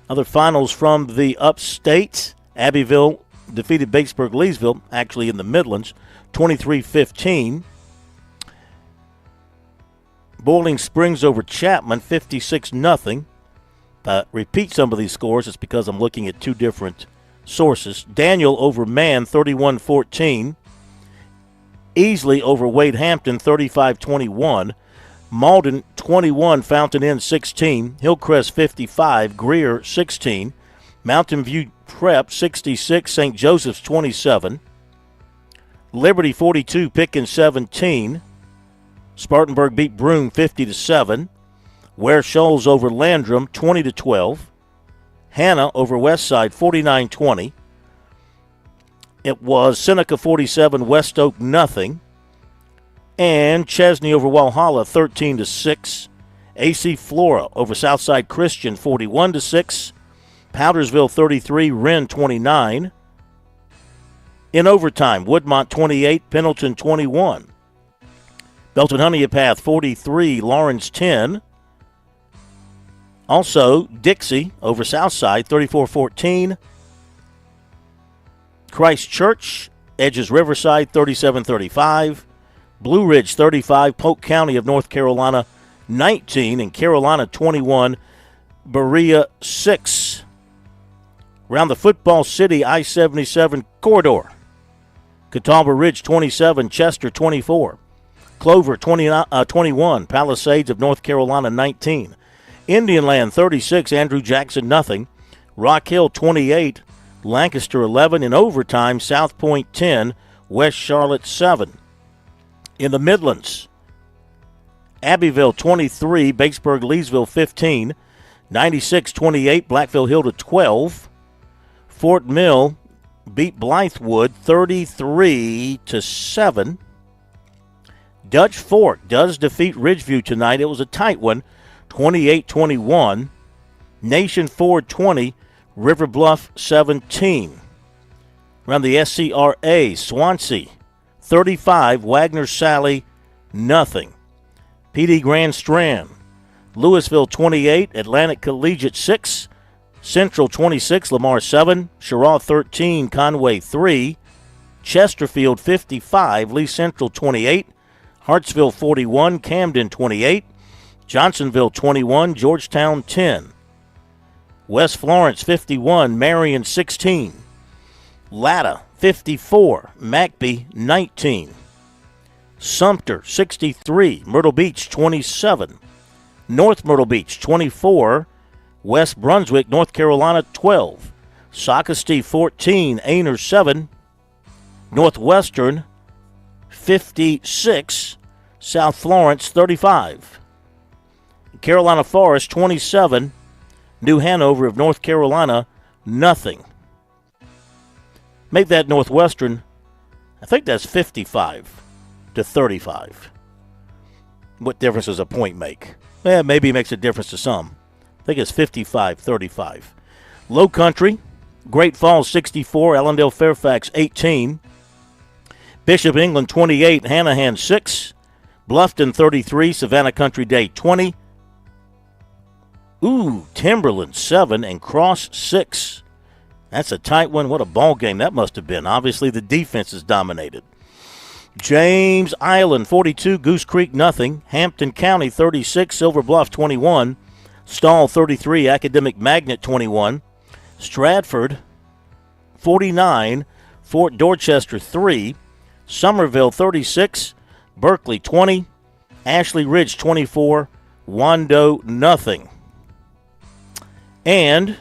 Other finals from the upstate. Abbeville defeated Batesburg-Leesville, actually in the Midlands, 23-15. Boiling Springs over Chapman, 56-0. Repeat some of these scores. It's because I'm looking at two different sources. Daniel over Mann, 31-14. Easley over Wade Hampton, 35-21. Malden, 21. Fountain Inn, 16. Hillcrest, 55. Greer, 16. Mountain View Prep, 66. St. Joseph's, 27. Liberty, 42. Pickens, 17. Spartanburg beat Broome 50-7. Ware Shoals over Landrum 20-12. Hannah over Westside 49-20. It was Seneca 47, West Oak nothing. And Chesney over Walhalla 13-6. AC Flora over Southside Christian 41-6. Powdersville 33, Wren 29. In overtime, Woodmont 28, Pendleton 21. Belton Honeypath 43, Lawrence 10. Also, Dixie over Southside 34-14. Christ Church edges Riverside 37-35. Blue Ridge 35, Polk County of North Carolina 19, and Carolina 21, Berea 6. Around the Football City I-77 corridor, Catawba Ridge 27, Chester 24. Clover 21, Palisades of North Carolina 19. Indianland 36, Andrew Jackson nothing. Rock Hill 28, Lancaster 11. In overtime, South Point 10, West Charlotte 7. In the Midlands, Abbeville 23, Batesburg-Leesville 15. 96-28, Blackville Hill to 12. Fort Mill beat Blythewood 33-7. Dutch Fork does defeat Ridgeview tonight. It was a tight one, 28-21. Nation Ford 20, River Bluff 17. Around the SCRA, Swansea 35, Wagner Sally nothing. PD Grand Strand, Louisville 28, Atlantic Collegiate 6. Central 26, Lamar 7. Cheraw 13, Conway 3. Chesterfield 55, Lee Central 28. Hartsville 41, Camden 28, Johnsonville 21, Georgetown 10, West Florence 51, Marion 16, Latta 54, McBee 19, Sumter 63, Myrtle Beach 27, North Myrtle Beach 24, West Brunswick, North Carolina 12, Socastee 14, Ainer 7, Northwestern 56, South Florence 35. Carolina Forest 27, New Hanover of North Carolina nothing. Make that Northwestern, I think that's 55-35. What difference does a point make? Maybe it makes a difference to some. I think it's 55-35. Low Country, Great Falls 64, Allendale Fairfax 18. Bishop England 28, Hanahan 6. Bluffton 33, Savannah Country Day 20. Timberland 7 and Cross 6. That's a tight one. What a ball game that must have been. Obviously the defense is dominated. James Island 42, Goose Creek nothing. Hampton County 36, Silver Bluff 21. Stall 33, Academic Magnet 21. Stratford 49, Fort Dorchester 3. Somerville 36, Berkeley 20, Ashley Ridge 24, Wando nothing. And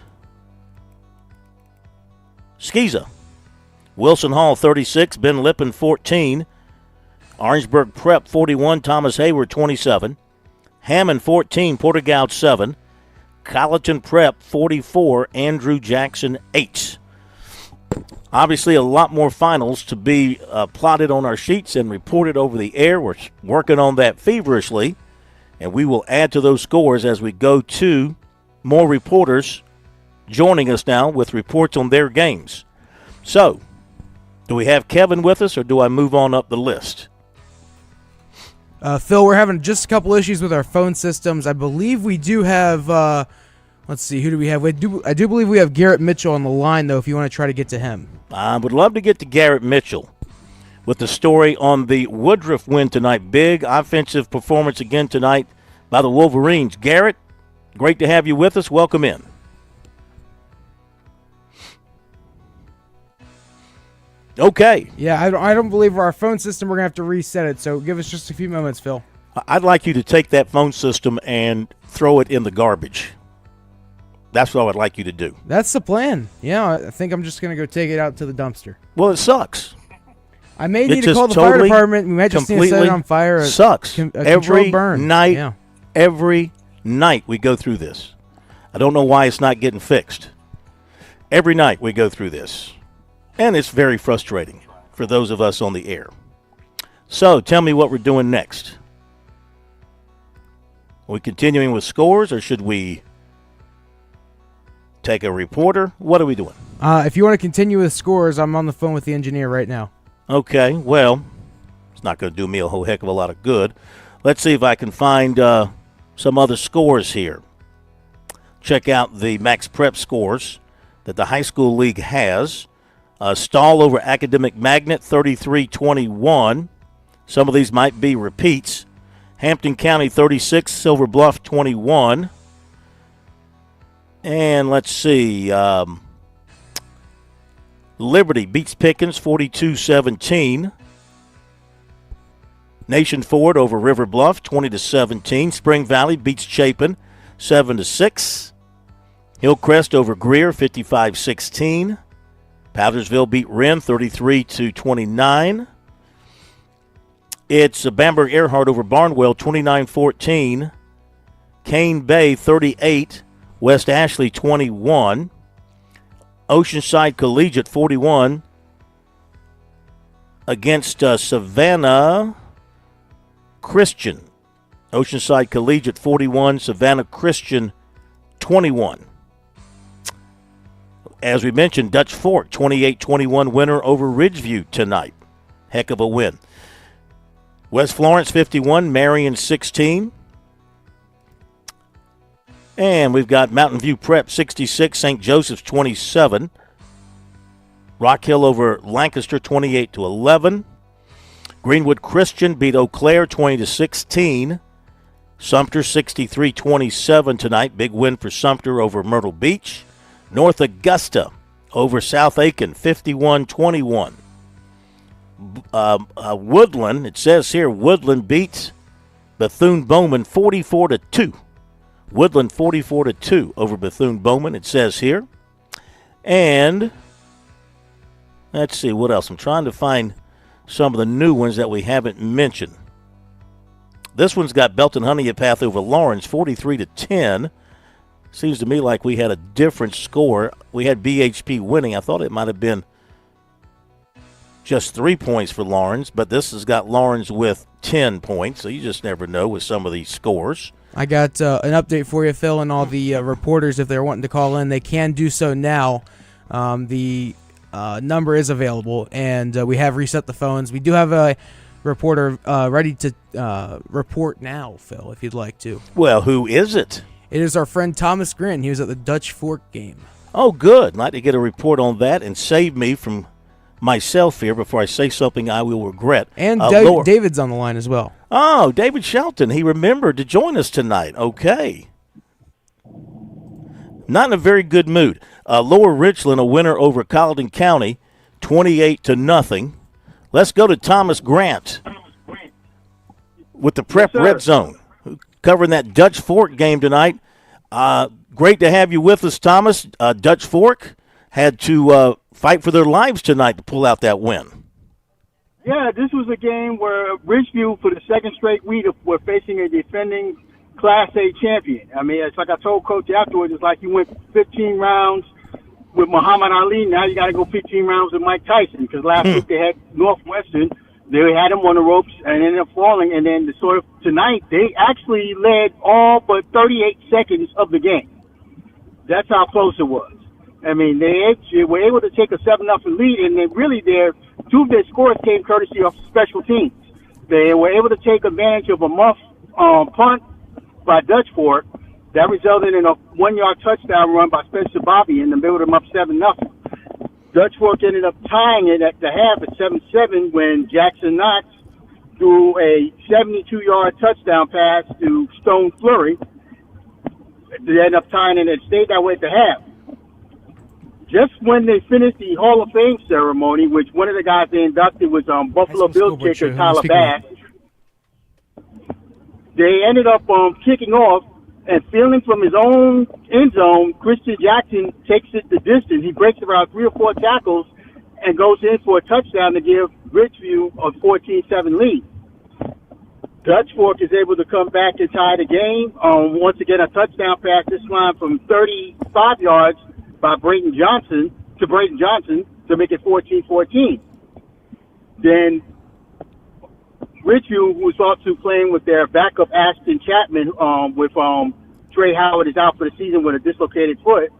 Skeeza, Wilson Hall 36, Ben Lippen 14, Orangeburg Prep 41, Thomas Hayward 27, Hammond 14, Portergout 7, Colleton Prep 44, Andrew Jackson 8. Obviously, a lot more finals to be plotted on our sheets and reported over the air. We're working on that feverishly, and we will add to those scores as we go to more reporters joining us now with reports on their games. So, do we have Kevin with us, or do I move on up the list? Phil, we're having just a couple issues with our phone systems. I believe we do have, let's see, who do we have? I do believe we have Garrett Mitchell on the line, though, if you want to try to get to him. I would love to get to Garrett Mitchell with the story on the Woodruff win tonight. Big offensive performance again tonight by the Wolverines. Garrett, great to have you with us. Welcome in. Okay. Yeah, I don't believe our phone system, we're going to have to reset it, so give us just a few moments, Phil. I'd like you to take that phone system and throw it in the garbage. That's what I would like you to do. That's the plan. Yeah, I think I'm just going to go take it out to the dumpster. Well, it sucks. I may need to call the fire department. We might just need to set it on fire. Sucks. Every night, yeah. Every night we go through this. I don't know why it's not getting fixed. Every night we go through this. And it's very frustrating for those of us on the air. So tell me what we're doing next. Are we continuing with scores, or should we take a reporter? What are we doing? If you want to continue with scores, I'm on the phone with the engineer right now. Okay, well, it's not going to do me a whole heck of a lot of good. Let's see if I can find some other scores here. Check out the Max Prep scores that the high school league has. Stahl over Academic Magnet, 33-21. Some of these might be repeats. Hampton County, 36. Silver Bluff, 21. And let's see. Liberty beats Pickens, 42-17. Nation Ford over River Bluff, 20-17. Spring Valley beats Chapin, 7-6. Hillcrest over Greer, 55-16. Powdersville beat Wren, 33-29. It's Bamberg Earhart over Barnwell, 29-14. Cane Bay, 38. West Ashley, 21. Oceanside Collegiate, 41. Against Savannah Christian. Oceanside Collegiate, 41. Savannah Christian, 21. As we mentioned, Dutch Fork, 28-21 winner over Ridgeview tonight. Heck of a win. West Florence, 51. Marion, 16. And we've got Mountain View Prep, 66. St. Joseph's, 27. Rock Hill over Lancaster, 28-11. Greenwood Christian beat Eau Claire, 20-16. Sumter, 63-27 tonight. Big win for Sumter over Myrtle Beach. North Augusta over South Aiken, 51-21. Woodland, it says here, Woodland beats Bethune-Bowman 44-2. Woodland 44-2 over Bethune-Bowman, it says here. And let's see, what else? I'm trying to find some of the new ones that we haven't mentioned. This one's got Belton Honeypath over Lawrence, 43-10. Seems to me like we had a different score. We had BHP winning. I thought it might have been just 3 points for Lawrence, but this has got Lawrence with 10 points, so you just never know with some of these scores. I got an update for you, Phil, and all the reporters. If they're wanting to call in, they can do so now. The number is available, and we have reset the phones. We do have a reporter ready to report now, Phil, if you'd like to. Well, who is it? It is our friend Thomas Grin. He was at the Dutch Fork game. Oh, good. I'd like to get a report on that and save me from myself here before I say something I will regret. And David's on the line as well. Oh, David Shelton. He remembered to join us tonight. Okay. Not in a very good mood. Lower Richland, a winner over Colleton County, 28-0. Let's go to Thomas Grant with the Prep Red Zone, covering that Dutch Fork game tonight. Great to have you with us, Thomas. Dutch Fork had to fight for their lives tonight to pull out that win. Yeah, this was a game where Ridgeview, for the second straight week, were facing a defending Class A champion. I mean, it's like I told Coach afterwards, it's like you went 15 rounds with Muhammad Ali. Now you got to go 15 rounds with Mike Tyson, because last week they had Northwestern. They had him on the ropes and ended up falling. And then tonight, they actually led all but 38 seconds of the game. That's how close it was. I mean, they were able to take a 7-0 lead, and then really two of their scores came courtesy of special teams. They were able to take advantage of a muff punt by Dutch Fork that resulted in a 1-yard touchdown run by Spencer Bobby and build them up 7-0. Dutch Fork ended up tying it at the half at 7-7 when Jackson Knox threw a 72-yard touchdown pass to Stone Flurry. They ended up tying it and stayed that way at the half. Just when they finished the Hall of Fame ceremony, which one of the guys they inducted was Buffalo Bills kicker Tyler Bass, they ended up kicking off, and fielding from his own end zone, Christian Jackson takes it the distance. He breaks around 3 or 4 tackles and goes in for a touchdown to give Ridgeview a 14-7 lead. Dutch Fork is able to come back and tie the game. Once again, a touchdown pass this line from 35 yards by Brayton Johnson to make it 14-14. Then Ridgeview, who's also playing with their backup Ashton Chapman, with Trey Howard is out for the season with a dislocated foot,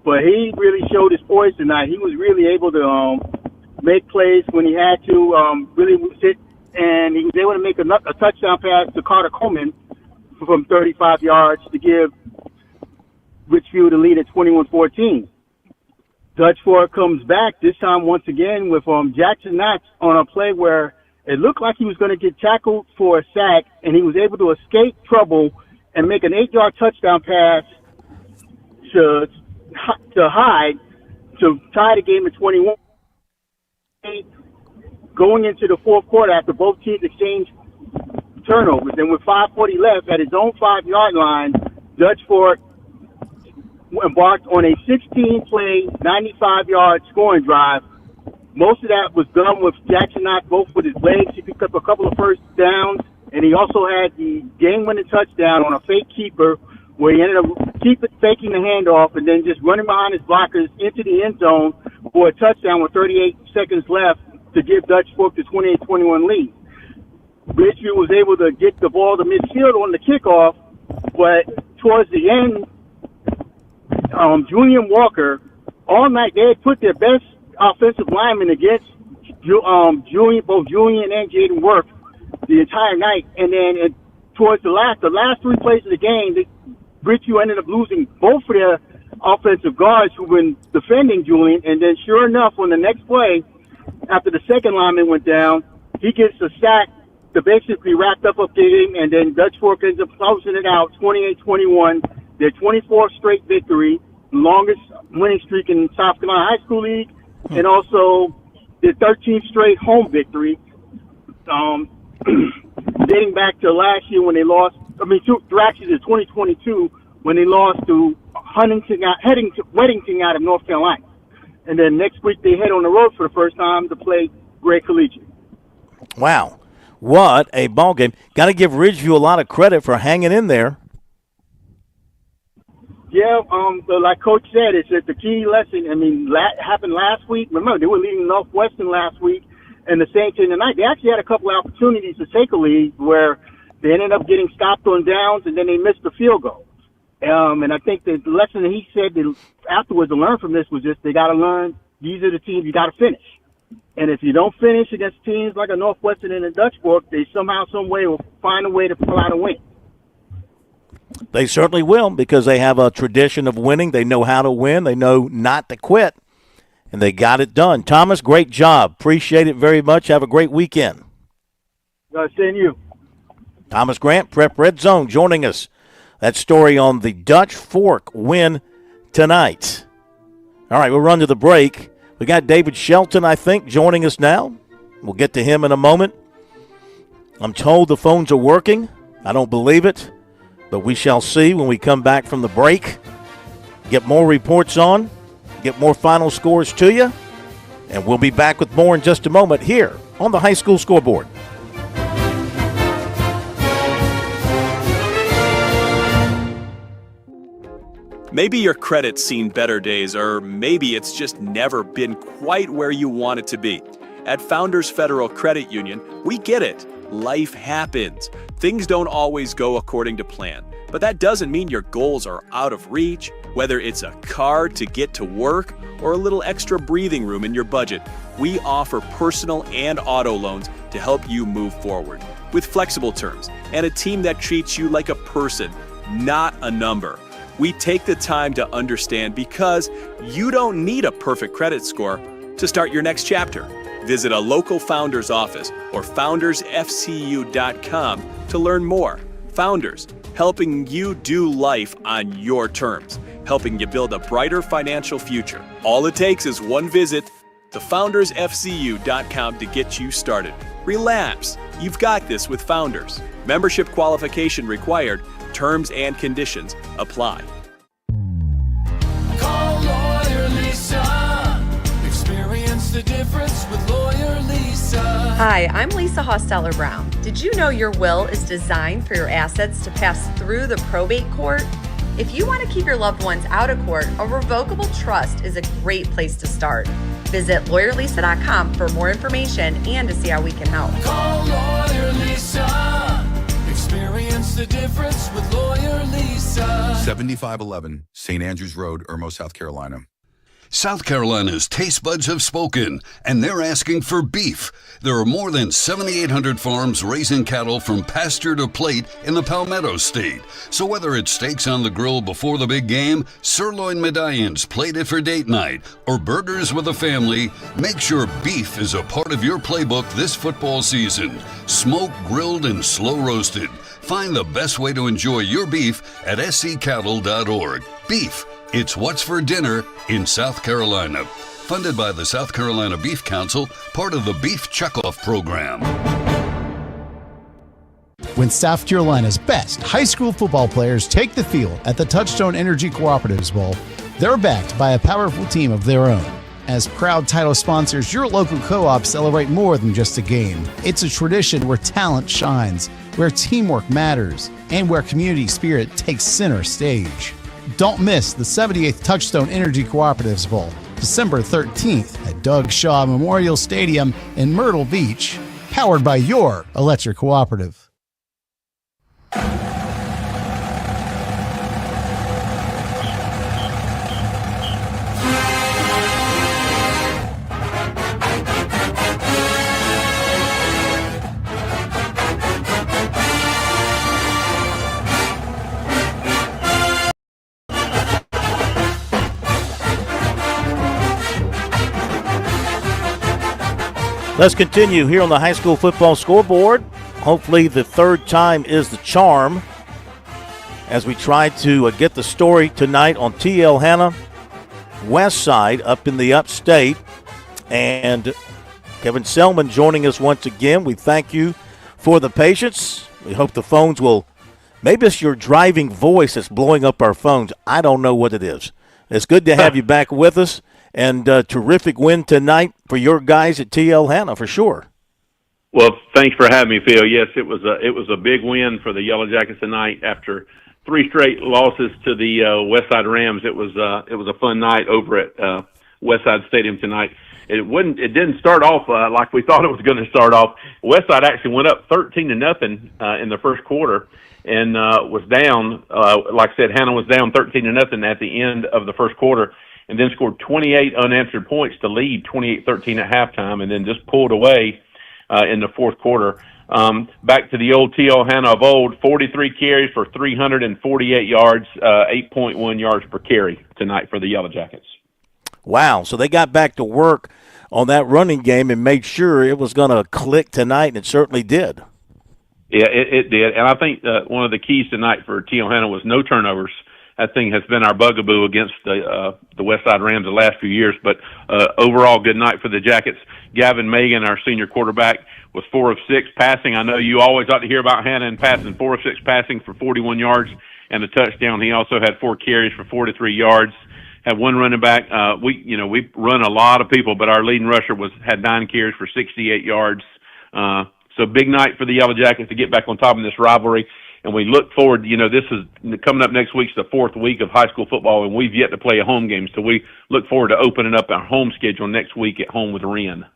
but he really showed his poise tonight. He was really able to make plays when he had to, really sit, and he was able to make a touchdown pass to Carter Coleman from 35 yards to give Ridgeview the lead at 21-14. Dutch Fork comes back, this time once again with Jackson Knox on a play where it looked like he was going to get tackled for a sack, and he was able to escape trouble and make an 8-yard touchdown pass to Hyde to tie the game at 21. Going into the fourth quarter after both teams exchanged turnovers, and with 5:40 left at his own 5-yard line, Dutch Fork embarked on a 16-play, 95-yard scoring drive. Most of that was done with Jackson Knox both with his legs. He picked up a couple of first downs, and he also had the game-winning touchdown on a fake keeper where he ended up faking the handoff and then just running behind his blockers into the end zone for a touchdown with 38 seconds left to give Dutch Fork the 28-21 lead. Ridgeview was able to get the ball to midfield on the kickoff, but towards the end, Julian Walker, all night they had put their best offensive lineman against both Julian and Jaden Worth the entire night, and then towards the last 3 plays of the game, Ridgeview ended up losing both of their offensive guards who've been defending Julian, and then sure enough, on the next play, after the second lineman went down, he gets a sack to basically wrap up the game, and then Dutch Fork ends up closing it out 28-21, their 24th straight victory, longest winning streak in South Carolina High School League, and also their 13th straight home victory, dating back to last year when they lost, actually to 2022 when they lost to Weddington out of North Carolina. And then next week they head on the road for the first time to play Gray Collegiate. Wow. What a ball game. Got to give Ridgeview a lot of credit for hanging in there. Yeah, but like Coach said, it's just the key lesson. Happened last week. Remember, they were leading Northwestern last week, and the same thing tonight. They actually had a couple of opportunities to take a lead where they ended up getting stopped on downs, and then they missed the field goal. And I think the lesson that he said that afterwards to learn from this was just they got to learn these are the teams you got to finish. And if you don't finish against teams like a Northwestern and a Dutch Fork, they somehow, some way will find a way to pull out a win. They certainly will because they have a tradition of winning. They know how to win. They know not to quit. And they got it done. Thomas, great job. Appreciate it very much. Have a great weekend. Same you. Thomas Grant, Prep Red Zone, joining us. That story on the Dutch Fork win tonight. All right, we'll run to the break. We got David Shelton, I think, joining us now. We'll get to him in a moment. I'm told the phones are working. I don't believe it, but we shall see when we come back from the break. Get more reports on, get more final scores to you, and we'll be back with more in just a moment here on the High School Scoreboard. Maybe your credit's seen better days, or maybe it's just never been quite where you want it to be. At Founders Federal Credit Union, we get it. Life happens. Things don't always go according to plan. But that doesn't mean your goals are out of reach, whether it's a car to get to work or a little extra breathing room in your budget. We offer personal and auto loans to help you move forward. With flexible terms and a team that treats you like a person, not a number. We take the time to understand because you don't need a perfect credit score to start your next chapter. Visit a local Founders office or foundersfcu.com to learn more. Founders, helping you do life on your terms, helping you build a brighter financial future. All it takes is one visit to foundersfcu.com to get you started. Relax, you've got this with Founders. Membership qualification required. Terms and conditions apply. Call Lawyer Lisa. Experience the difference with Lawyer Lisa. Hi, I'm Lisa Hosteller Brown. Did you know your will is designed for your assets to pass through the probate court? If you want to keep your loved ones out of court, a revocable trust is a great place to start. Visit lawyerlisa.com for more information and to see how we can help. Call Lawyer Lisa. Experience the difference with Lawyer Lisa. 7511 St. Andrews Road, Irmo, South Carolina. South Carolina's taste buds have spoken, and they're asking for beef. There are more than 7,800 farms raising cattle from pasture to plate in the Palmetto State. So whether it's steaks on the grill before the big game, sirloin medallions plated for date night, or burgers with a family, make sure beef is a part of your playbook this football season. Smoked, grilled, and slow roasted. Find the best way to enjoy your beef at scattle.org. Beef. It's what's for dinner in South Carolina. Funded by the South Carolina Beef Council, part of the Beef Checkoff program. When South Carolina's best high school football players take the field at the Touchstone Energy Cooperatives Bowl, they're backed by a powerful team of their own. As proud title sponsors, your local co-ops celebrate more than just a game. It's a tradition where talent shines, where teamwork matters, and where community spirit takes center stage. Don't miss the 78th Touchstone Energy Cooperatives Bowl, December 13th at Doug Shaw Memorial Stadium in Myrtle Beach, powered by your electric cooperative. Let's continue here on the high school football scoreboard. Hopefully the third time is the charm as we try to get the story tonight on TL Hanna West Side up in the upstate. And Kevin Selman joining us once again. We thank you for the patience. We hope the phones will, maybe it's your driving voice that's blowing up our phones. I don't know what it is. It's good to have you back with us. And terrific win tonight for your guys at TL Hanna, for sure. Well, thanks for having me, Phil. Yes, it was a big win for the Yellow Jackets tonight after 3 straight losses to the Westside Rams. It was a fun night over at Westside Stadium tonight. It didn't start off like we thought it was going to start off. Westside actually went up 13-0 in the first quarter and was down. Like I said, Hanna was down 13-0 at the end of the first quarter, and then scored 28 unanswered points to lead 28-13 at halftime, and then just pulled away in the fourth quarter. Back to the old TL Hanna of old, 43 carries for 348 yards, 8.1 yards per carry tonight for the Yellow Jackets. Wow, so they got back to work on that running game and made sure it was going to click tonight, and it certainly did. Yeah, it did, and I think one of the keys tonight for TL Hanna was no turnovers. That thing has been our bugaboo against the Westside Rams the last few years. But overall, good night for the Jackets. Gavin Magan, our senior quarterback, was 4 of 6 passing. I know you always like to hear about Hanna in passing. 4 of 6 passing for 41 yards and a touchdown. He also had 4 carries for 43 yards. Had 1 running back. We run a lot of people, but our leading rusher had 9 carries for 68 yards. So big night for the Yellow Jackets to get back on top of this rivalry. And we look forward, this is coming up next week's the 4th week of high school football, and we've yet to play a home game. So we look forward to opening up our home schedule next week at home with Wren.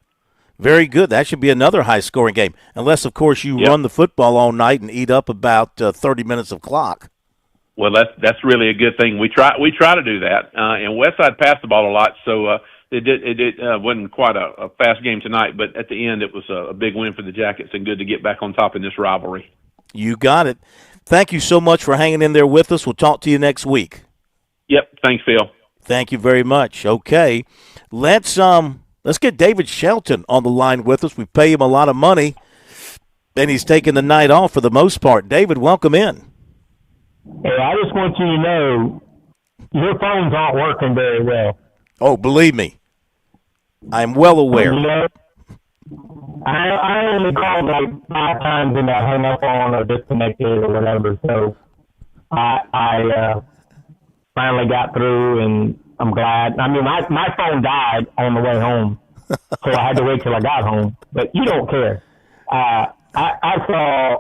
Very good. That should be another high-scoring game, unless, of course, you run the football all night and eat up about 30 minutes of clock. Well, that's really a good thing. We try to do that, and Westside passed the ball a lot, so wasn't quite a fast game tonight, but at the end it was a big win for the Jackets and good to get back on top in this rivalry. You got it. Thank you so much for hanging in there with us. We'll talk to you next week. Yep. Thanks, Phil. Thank you very much. Okay, let's get David Shelton on the line with us. We pay him a lot of money, and he's taking the night off for the most part. David, welcome in. Hey, I just want you to know your phones aren't working very well. Oh, believe me, I'm well aware. You know, I only called like 5 times and I hung up on or disconnected or whatever. So I finally got through, and I'm glad. I mean, my phone died on the way home, so I had to wait till I got home. But you don't care. I saw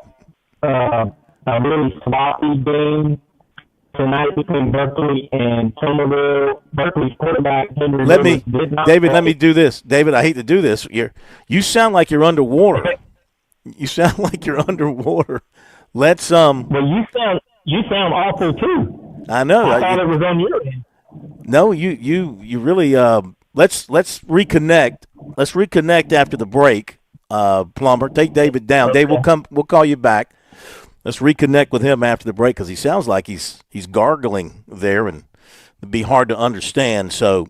a really sloppy game tonight between Berkeley and Somerville. Berkeley's quarterback Henry Lewis did not David, let me do this. David, I hate to do this. You sound like you're underwater. You sound like you're underwater. Let's Well, you sound awful too. I know. I thought it was on your end. No, you really let's reconnect. Let's reconnect after the break. Plumber, take David down. Okay. Dave, we'll call you back. Let's reconnect with him after the break because he sounds like he's gargling there and it'd be hard to understand. So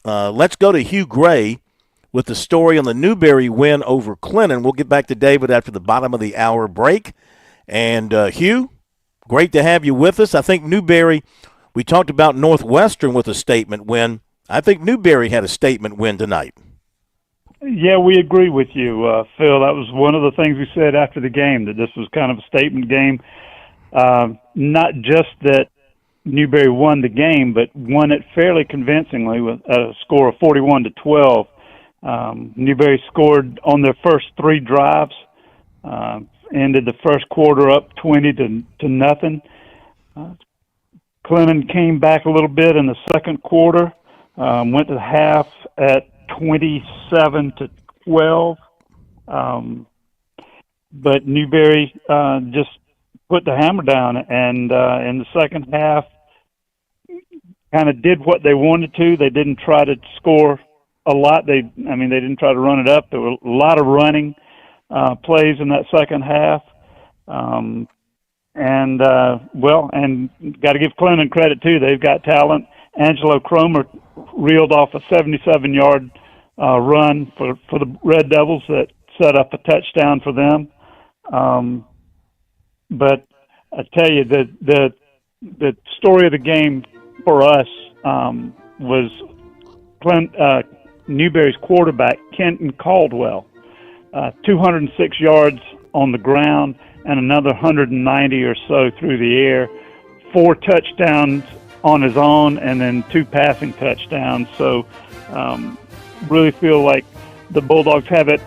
let's go to Hugh Gray with the story on the Newberry win over Clinton. We'll get back to David after the bottom of the hour break. And Hugh, great to have you with us. I think Newberry, we talked about Northwestern with a statement win. I think Newberry had a statement win tonight. Yeah, we agree with you, Phil. That was one of the things we said after the game, that this was kind of a statement game. Not just that Newberry won the game, but won it fairly convincingly with a score of 41-12. Newberry scored on their first 3 drives, ended the first quarter up 20 to nothing. Clinton came back a little bit in the second quarter, went to the half at 27-12, but Newberry just put the hammer down, and in the second half kind of did what they wanted to. They didn't try to score a lot. They didn't try to run it up. There were a lot of running plays in that second half, and got to give Clinton credit too. They've got talent. Angelo Cromer reeled off a 77-yard run for the Red Devils that set up a touchdown for them. But I tell you, the story of the game for us was Newberry's quarterback, Kenton Caldwell, 206 yards on the ground and another 190 or so through the air, 4 touchdowns on his own, and then 2 passing touchdowns. So really feel like the Bulldogs have it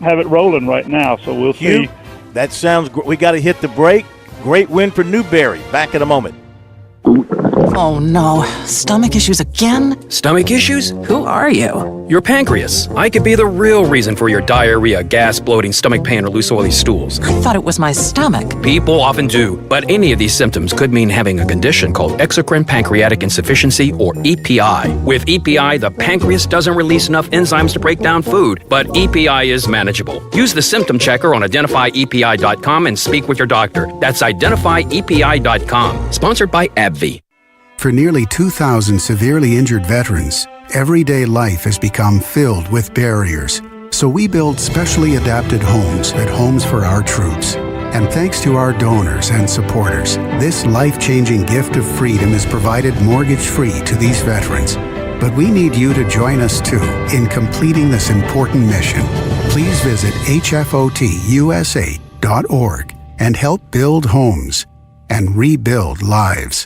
rolling right now. So we'll see. That sounds great. We got to hit the break. Great win for Newberry. Back in a moment. Oh no, stomach issues again? Stomach issues? Who are you? Your pancreas. I could be the real reason for your diarrhea, gas, bloating, stomach pain, or loose oily stools. I thought it was my stomach. People often do, but any of these symptoms could mean having a condition called exocrine pancreatic insufficiency, or EPI. With EPI, the pancreas doesn't release enough enzymes to break down food, but EPI is manageable. Use the symptom checker on identifyepi.com and speak with your doctor. That's identifyepi.com. Sponsored by AbbVie. For nearly 2,000 severely injured veterans, everyday life has become filled with barriers. So we build specially adapted homes at Homes for Our Troops. And thanks to our donors and supporters, this life-changing gift of freedom is provided mortgage-free to these veterans. But we need you to join us too in completing this important mission. Please visit hfotusa.org and help build homes and rebuild lives.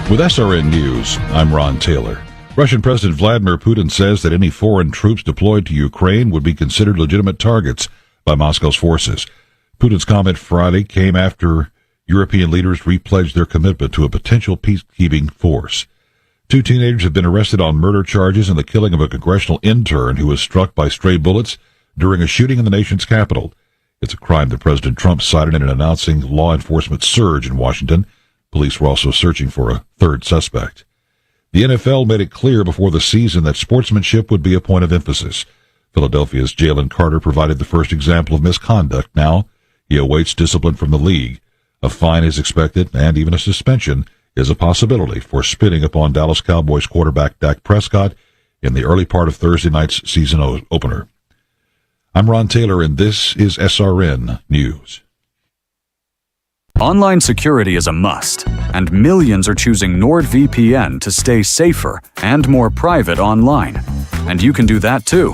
With SRN News, I'm Ron Taylor. Russian President Vladimir Putin says that any foreign troops deployed to Ukraine would be considered legitimate targets by Moscow's forces. Putin's comment Friday came after European leaders repledged their commitment to a potential peacekeeping force. 2 teenagers have been arrested on murder charges in the killing of a congressional intern who was struck by stray bullets during a shooting in the nation's capital. It's a crime that President Trump cited in an announcing law enforcement surge in Washington. Police were also searching for a third suspect. The NFL made it clear before the season that sportsmanship would be a point of emphasis. Philadelphia's Jalen Carter provided the first example of misconduct. Now he awaits discipline from the league. A fine is expected, and even a suspension is a possibility for spitting upon Dallas Cowboys quarterback Dak Prescott in the early part of Thursday night's season opener. I'm Ron Taylor, and this is SRN News. Online security is a must, and millions are choosing NordVPN to stay safer and more private online. And you can do that too.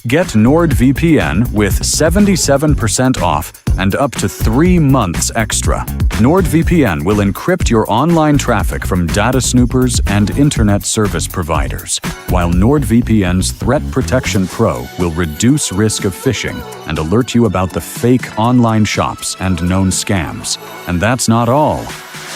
Get NordVPN with 77% off and up to 3 months extra. NordVPN will encrypt your online traffic from data snoopers and internet service providers, while NordVPN's Threat Protection Pro will reduce risk of phishing and alert you about the fake online shops and known scams. And that's not all.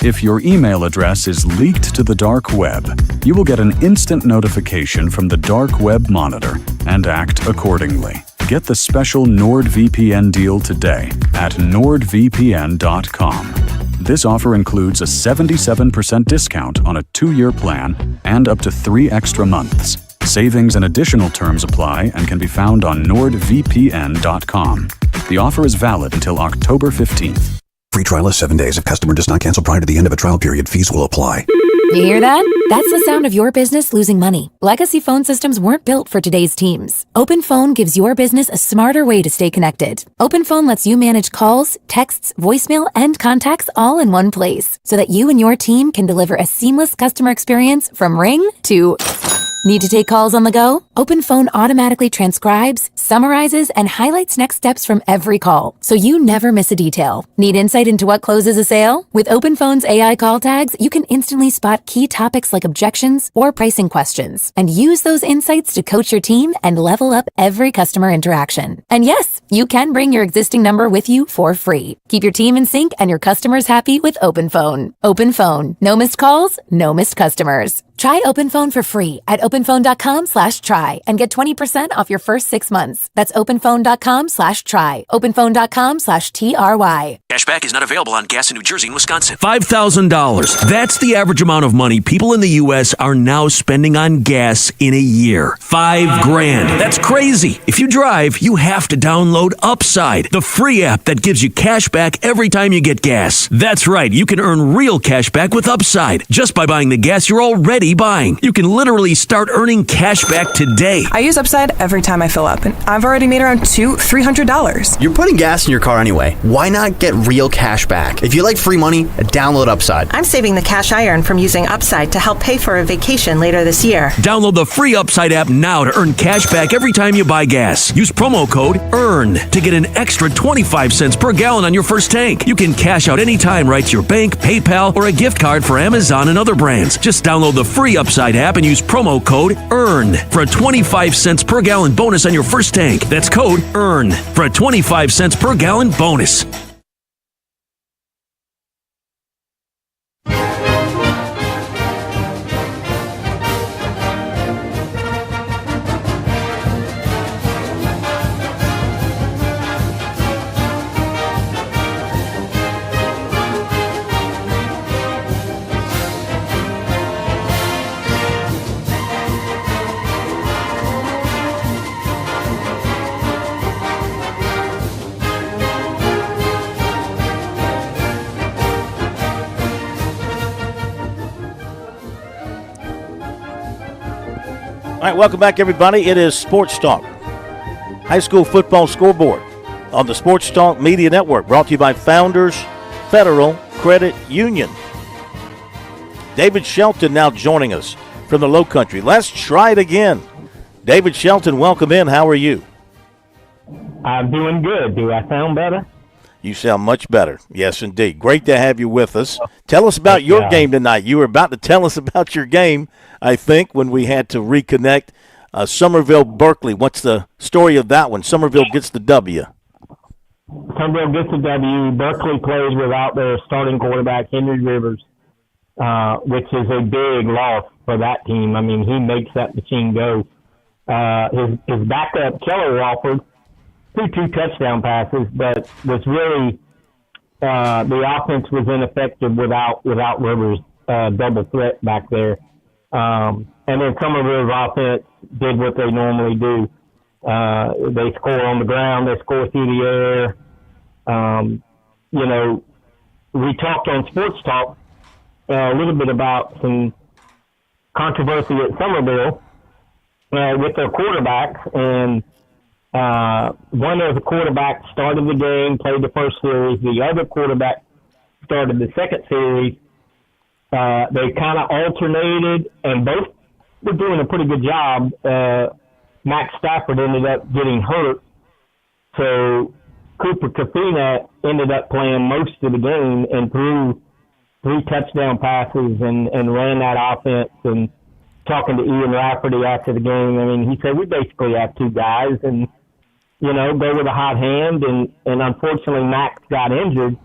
If your email address is leaked to the dark web, you will get an instant notification from the Dark Web Monitor and act accordingly. Get the special NordVPN deal today at nordvpn.com. This offer includes a 77% discount on a 2-year plan and up to 3 extra months. Savings and additional terms apply and can be found on nordvpn.com. The offer is valid until October 15th. Free trial is 7 days. If customer does not cancel prior to the end of a trial period, fees will apply. You hear that? That's the sound of your business losing money. Legacy phone systems weren't built for today's teams. OpenPhone gives your business a smarter way to stay connected. OpenPhone lets you manage calls, texts, voicemail, and contacts all in one place so that you and your team can deliver a seamless customer experience from ring to... Need to take calls on the go? OpenPhone automatically transcribes, summarizes, and highlights next steps from every call, so you never miss a detail. Need insight into what closes a sale? With OpenPhone's AI call tags, you can instantly spot key topics like objections or pricing questions, and use those insights to coach your team and level up every customer interaction. And yes, you can bring your existing number with you for free. Keep your team in sync and your customers happy with OpenPhone. OpenPhone. No missed calls, no missed customers. Try OpenPhone for free at openphone.com/try and get 20% off your first 6 months. That's openphone.com/try. openphone.com/TRY. Cashback is not available on gas in New Jersey and Wisconsin. $5,000. That's the average amount of money people in the U.S. are now spending on gas in a year. $5,000. That's crazy. If you drive, you have to download Upside, the free app that gives you cash back every time you get gas. That's right. You can earn real cash back with Upside just by buying the gas you're already buying. You can literally start earning cash back today. I use Upside every time I fill up, and I've already made around $300. You're putting gas in your car anyway. Why not get real cash back? If you like free money, download Upside. I'm saving the cash I earn from using Upside to help pay for a vacation later this year. Download the free Upside app now to earn cash back every time you buy gas. Use promo code EARN to get an extra 25 cents per gallon on your first tank. You can cash out anytime right to your bank, PayPal, or a gift card for Amazon and other brands. Just download the free Upside app and use promo code EARN for a 25 cents per gallon bonus on your first tank. That's code EARN for a 25 cents per gallon bonus. All right, welcome back, everybody. It is Sports Talk, high school football scoreboard on the Sports Talk Media Network, brought to you by Founders Federal Credit Union. David Shelton now joining us from the Low Country. Let's try it again. David Shelton, welcome in. How are you? I'm doing good. Do I sound better? You sound much better. Yes, indeed. Great to have you with us. Tell us about your game tonight. You were about to tell us about your game, I think, when we had to reconnect. Somerville-Berkeley, what's the story of that one? Somerville gets the W. Somerville gets the W. Berkeley plays without their starting quarterback, Henry Rivers, which is a big loss for that team. I mean, he makes that machine go. His backup, Keller Walford, threw 2 touchdown passes, but was really the offense was ineffective without Rivers' double threat back there. And then Somerville's offense did what they normally do. They score on the ground, they score through the air. You know, we talked on Sports Talk a little bit about some controversy at Somerville with their quarterbacks, and one of the quarterbacks started the game, played the first series. The other quarterback started the second series. They kind of alternated, and both were doing a pretty good job. Max Stafford ended up getting hurt, so Cooper Kafina ended up playing most of the game and threw 3 touchdown passes and ran that offense. And talking to Ian Rafferty after the game, I mean, he said, we basically have 2 guys and, you know, go with a hot hand. And unfortunately, Max got injured.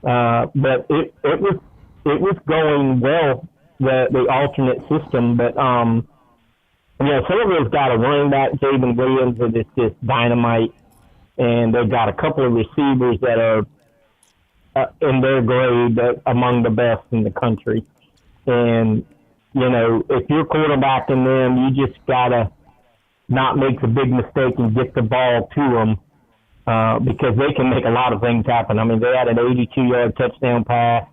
But it was going well, the alternate system. But, you know, Somerville's got a running back, Jaden Williams, that is just dynamite. And they've got a couple of receivers that are in their grade among the best in the country. And, you know, if you're quarterbacking them, you just got to not make a big mistake and get the ball to them because they can make a lot of things happen. I mean, they had an 82-yard touchdown pass,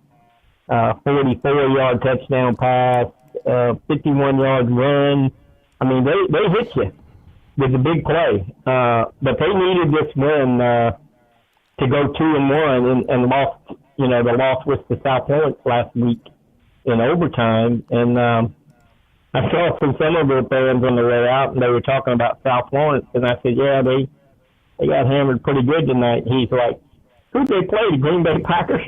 44-yard touchdown pass, 51-yard run. I mean, they hit you with a big play. But they needed this win to go 2-1 and lost, you know, the loss was to South Lawrence last week in overtime. And I saw some Somerville fans on the way out, and they were talking about South Lawrence. And I said, yeah, they got hammered pretty good tonight. He's like, who'd they play, the Green Bay Packers?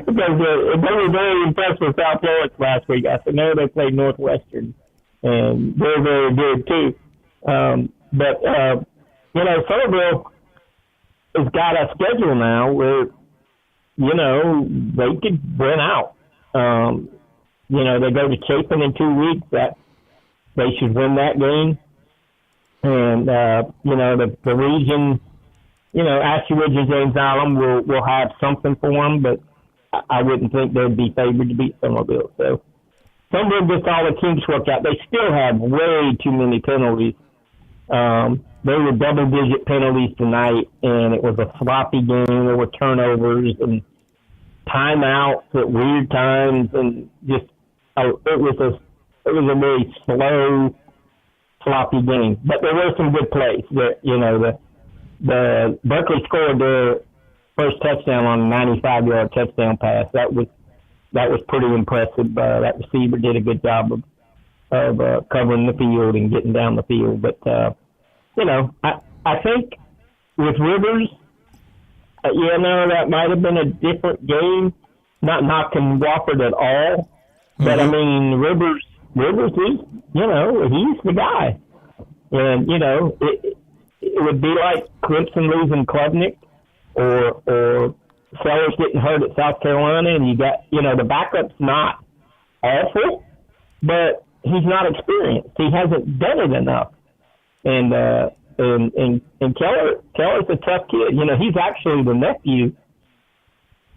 Because they were very impressed with South Lawrence last week. I said, no, they played Northwestern, and they're very good too. But you know, Somerville has got a schedule now where, you know, they could win out. You know, they go to Chapin in 2 weeks. That they should win that game. And you know, the region, you know, Ashridge and James Island will have something for them, but I wouldn't think they'd be favored to beat Somerville. So Somerville gets all the kinks worked out. They still have way too many penalties. They were double-digit penalties tonight, and it was a sloppy game. There were turnovers and timeouts at weird times, and just it was a very slow, sloppy game. But there were some good plays. You know, the Berkeley scored their first touchdown on a 95-yard touchdown pass. That was pretty impressive. That receiver did a good job of covering the field and getting down the field. But you know, I think with Rivers, that might have been a different game. Not knocking Wofford at all, but I mean Rivers is, you know, he's the guy, and you know it would be like Clemson losing Klubnik or Sellers getting hurt at South Carolina, and you got, you know, the backup's not awful, but he's not experienced. He hasn't done it enough. And Keller's a tough kid. You know, he's actually the nephew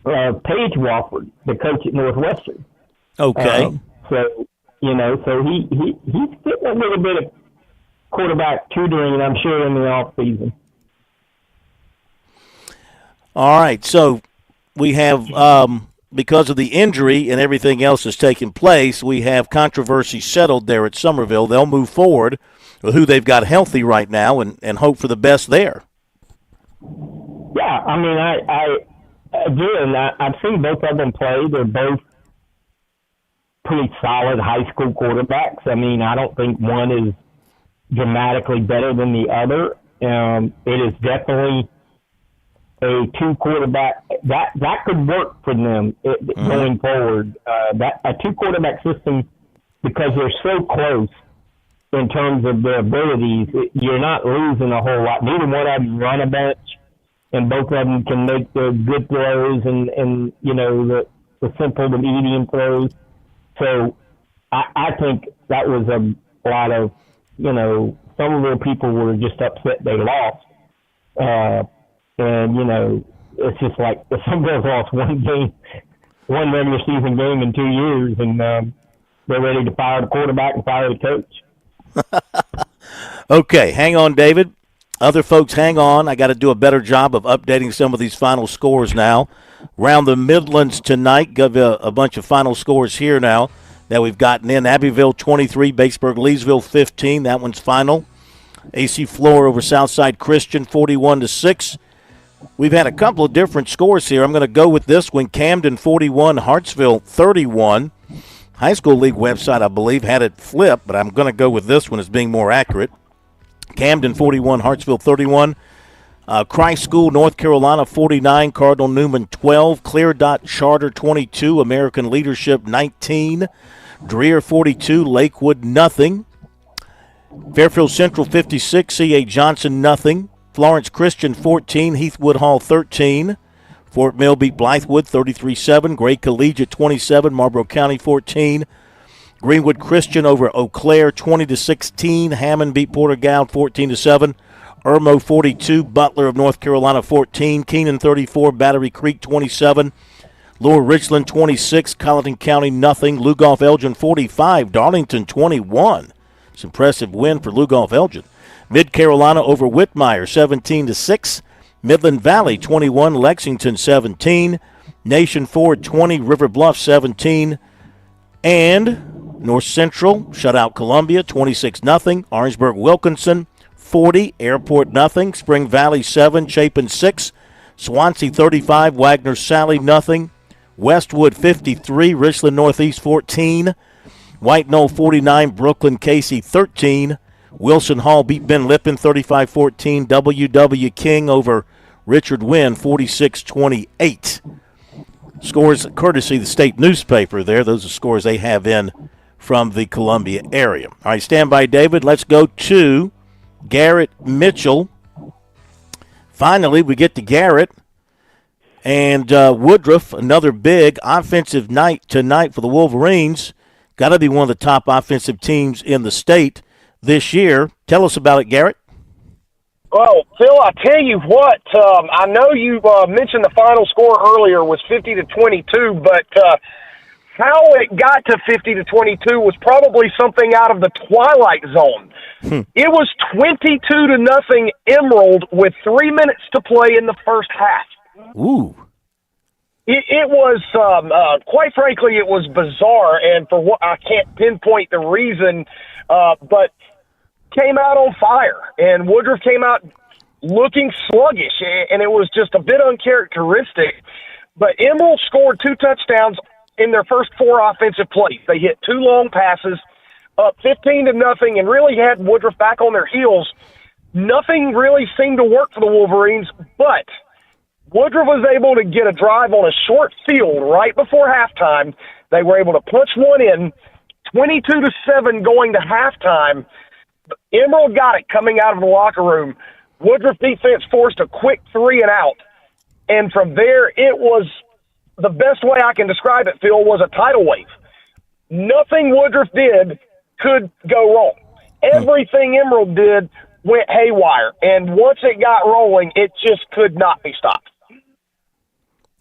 of Paige Wofford, the coach at Northwestern. Okay. So, you know, so he's getting a little bit of quarterback tutoring, I'm sure, in the off season. All right, so we have, because of the injury and everything else that's taken place, we have controversy settled there at Somerville. They'll move forward with who they've got healthy right now and hope for the best there. Yeah, I mean, I've seen both of them play. They're both pretty solid high school quarterbacks. I mean, I don't think one is dramatically better than the other. It is definitely a 2-quarterback that could work for them going forward. That a 2-quarterback system, because they're so close in terms of their abilities, you're not losing a whole lot. Neither one of them run a bunch, and both of them can make the good throws and you know, the simple to medium throws. So I think that was a lot of, you know, some of the people were just upset they lost. And, you know, it's just like if some girls lost one game, one regular season game in 2 years, and they're ready to fire the quarterback and fire the coach. Okay, hang on, David. Other folks, hang on. I got to do a better job of updating some of these final scores now. Around the Midlands tonight, give a bunch of final scores here now that we've gotten in. Abbeville 23, Batesburg-Leesville 15. That one's final. AC Flora over Southside Christian 41-6. We've had a couple of different scores here. I'm going to go with this one. Camden 41, Hartsville 31. High School League website, I believe, had it flipped, but I'm going to go with this one as being more accurate. Camden 41, Hartsville 31. Christ School, North Carolina 49, Cardinal Newman 12. Clear Dot Charter 22, American Leadership 19. Dreher 42, Lakewood nothing. Fairfield Central 56, C.A. Johnson nothing. Florence Christian 14, Heathwood Hall 13. Fort Mill beat Blythewood 33-7. Gray Collegiate 27, Marlboro County 14. Greenwood Christian over Eau Claire 20-16. Hammond beat Porter-Gaud 14-7. Irmo 42, Butler of North Carolina 14. Keenan 34, Battery Creek 27. Lower Richland 26, Colleton County nothing. Lugoff Elgin 45, Darlington 21. It's an impressive win for Lugoff Elgin. Mid Carolina over Whitmire 17-6. Midland Valley 21, Lexington 17. Nation Ford 20, River Bluff 17. And North Central shut out Columbia 26-0. Orangeburg Wilkinson 40, Airport nothing. Spring Valley 7, Chapin 6. Swansea 35, Wagner Sally nothing. Westwood 53, Richland Northeast 14. White Knoll 49, Brooklyn Casey 13. Wilson Hall beat Ben Lippen 35-14. W.W. King over Richard Wynn 46-28. Scores courtesy of the state newspaper there. Those are scores they have in from the Columbia area. All right, stand by, David. Let's go to Garrett Mitchell. Finally, we get to Garrett. And Woodruff, another big offensive night tonight for the Wolverines. Got to be one of the top offensive teams in the state this year. Tell us about it, Garrett. Well, Phil, I tell you what, I know you mentioned the final score earlier was 50-22, but how it got to 50-22 was probably something out of the Twilight Zone. It was 22-0 Emerald with 3 minutes to play in the first half. Ooh. It was, quite frankly, it was bizarre, and for what I can't pinpoint the reason, but came out on fire, and Woodruff came out looking sluggish, and it was just a bit uncharacteristic. But Emerald scored 2 touchdowns in their first 4 offensive plays. They hit 2 long passes, up 15-0, and really had Woodruff back on their heels. Nothing really seemed to work for the Wolverines, but Woodruff was able to get a drive on a short field right before halftime. They were able to punch one in, 22-7 going to halftime. Emerald got it coming out of the locker room. Woodruff defense forced a quick 3-and-out. And from there, it was the best way I can describe it, Phil, was a tidal wave. Nothing Woodruff did could go wrong. Everything Emerald did went haywire. And once it got rolling, it just could not be stopped.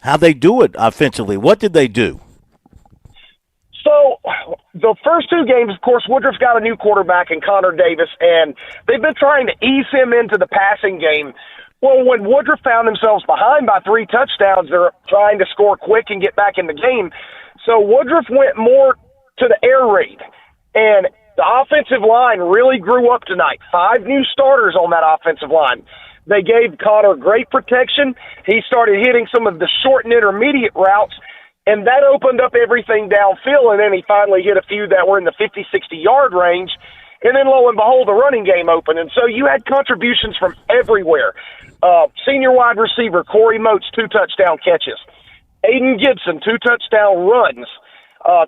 How'd they do it offensively? What did they do? So the first 2 games, of course, Woodruff's got a new quarterback in Connor Davis, and they've been trying to ease him into the passing game. Well, when Woodruff found themselves behind by 3 touchdowns, they're trying to score quick and get back in the game. So Woodruff went more to the air raid, and the offensive line really grew up tonight. 5 new starters on that offensive line. They gave Connor great protection. He started hitting some of the short and intermediate routes, and that opened up everything downfield, and then he finally hit a few that were in the 50, 60-yard range, and then lo and behold, the running game opened. And so you had contributions from everywhere. Senior wide receiver Corey Moats, 2 touchdown catches. Aiden Gibson, 2 touchdown runs.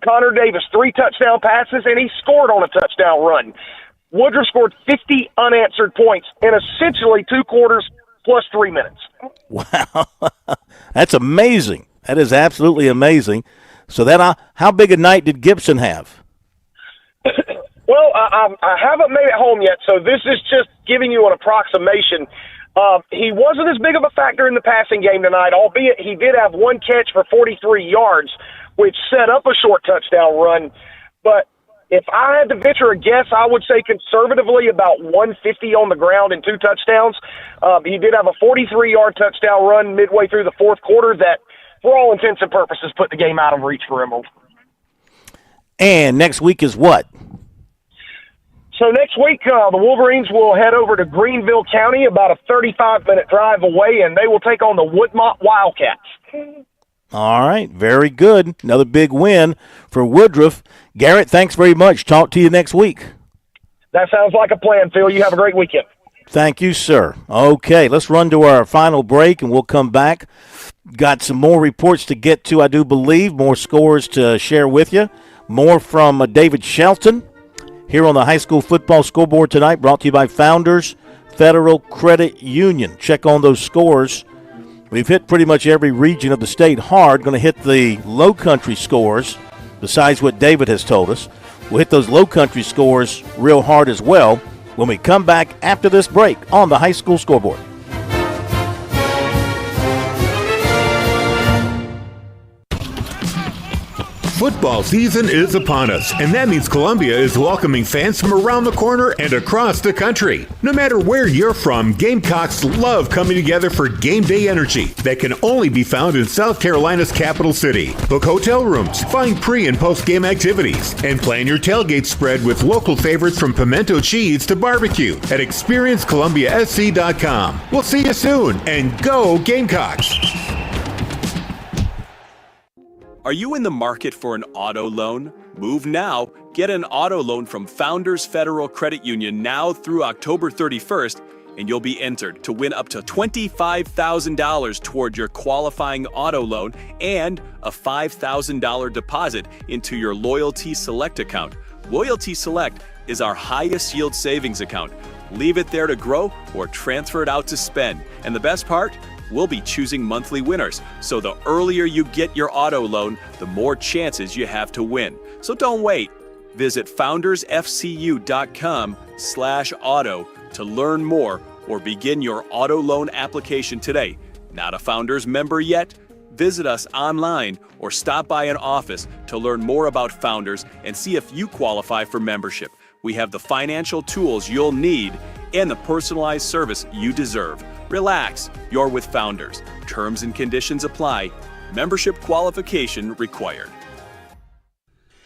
Connor Davis, 3 touchdown passes, and he scored on a touchdown run. Woodruff scored 50 unanswered points in essentially 2 quarters plus 3 minutes. Wow. That's amazing. That is absolutely amazing. So that how big a night did Gibson have? Well, I haven't made it home yet, so this is just giving you an approximation. He wasn't as big of a factor in the passing game tonight, albeit he did have one catch for 43 yards, which set up a short touchdown run. But if I had to venture a guess, I would say conservatively about 150 on the ground and 2 touchdowns. He did have a 43-yard touchdown run midway through the fourth quarter that, for all intents and purposes, put the game out of reach for Emerald. And next week is what? So next week, the Wolverines will head over to Greenville County, about a 35-minute drive away, and they will take on the Woodmont Wildcats. All right, very good. Another big win for Woodruff. Garrett, thanks very much. Talk to you next week. That sounds like a plan, Phil. You have a great weekend. Thank you, sir. Okay, let's run to our final break, and we'll come back. Got some more reports to get to, I do believe, more scores to share with you. More from David Shelton here on the high school football scoreboard tonight, brought to you by Founders Federal Credit Union. Check on those scores. We've hit pretty much every region of the state hard. Going to hit the low country scores, besides what David has told us. We'll hit those low country scores real hard as well when we come back after this break on the high school scoreboard. Football season is upon us, and that means Columbia is welcoming fans from around the corner and across the country. No matter where you're from, Gamecocks love coming together for game day energy that can only be found in South Carolina's capital city. Book hotel rooms, find pre- and post-game activities, and plan your tailgate spread with local favorites from pimento cheese to barbecue at experiencecolumbiasc.com. We'll see you soon, and go Gamecocks! Are you in the market for an auto loan? Move now. Get an auto loan from Founders Federal Credit Union now through October 31st, and you'll be entered to win up to $25,000 toward your qualifying auto loan and a $5,000 deposit into your Loyalty Select account. Loyalty Select is our highest yield savings account. Leave it there to grow or transfer it out to spend. And the best part? We'll be choosing monthly winners, so the earlier you get your auto loan, the more chances you have to win. So don't wait. Visit foundersfcu.com/auto to learn more or begin your auto loan application today. Not a Founders member yet? Visit us online or stop by an office to learn more about Founders and see if you qualify for membership. We have the financial tools you'll need and the personalized service you deserve. Relax, you're with Founders. Terms and conditions apply. Membership qualification required.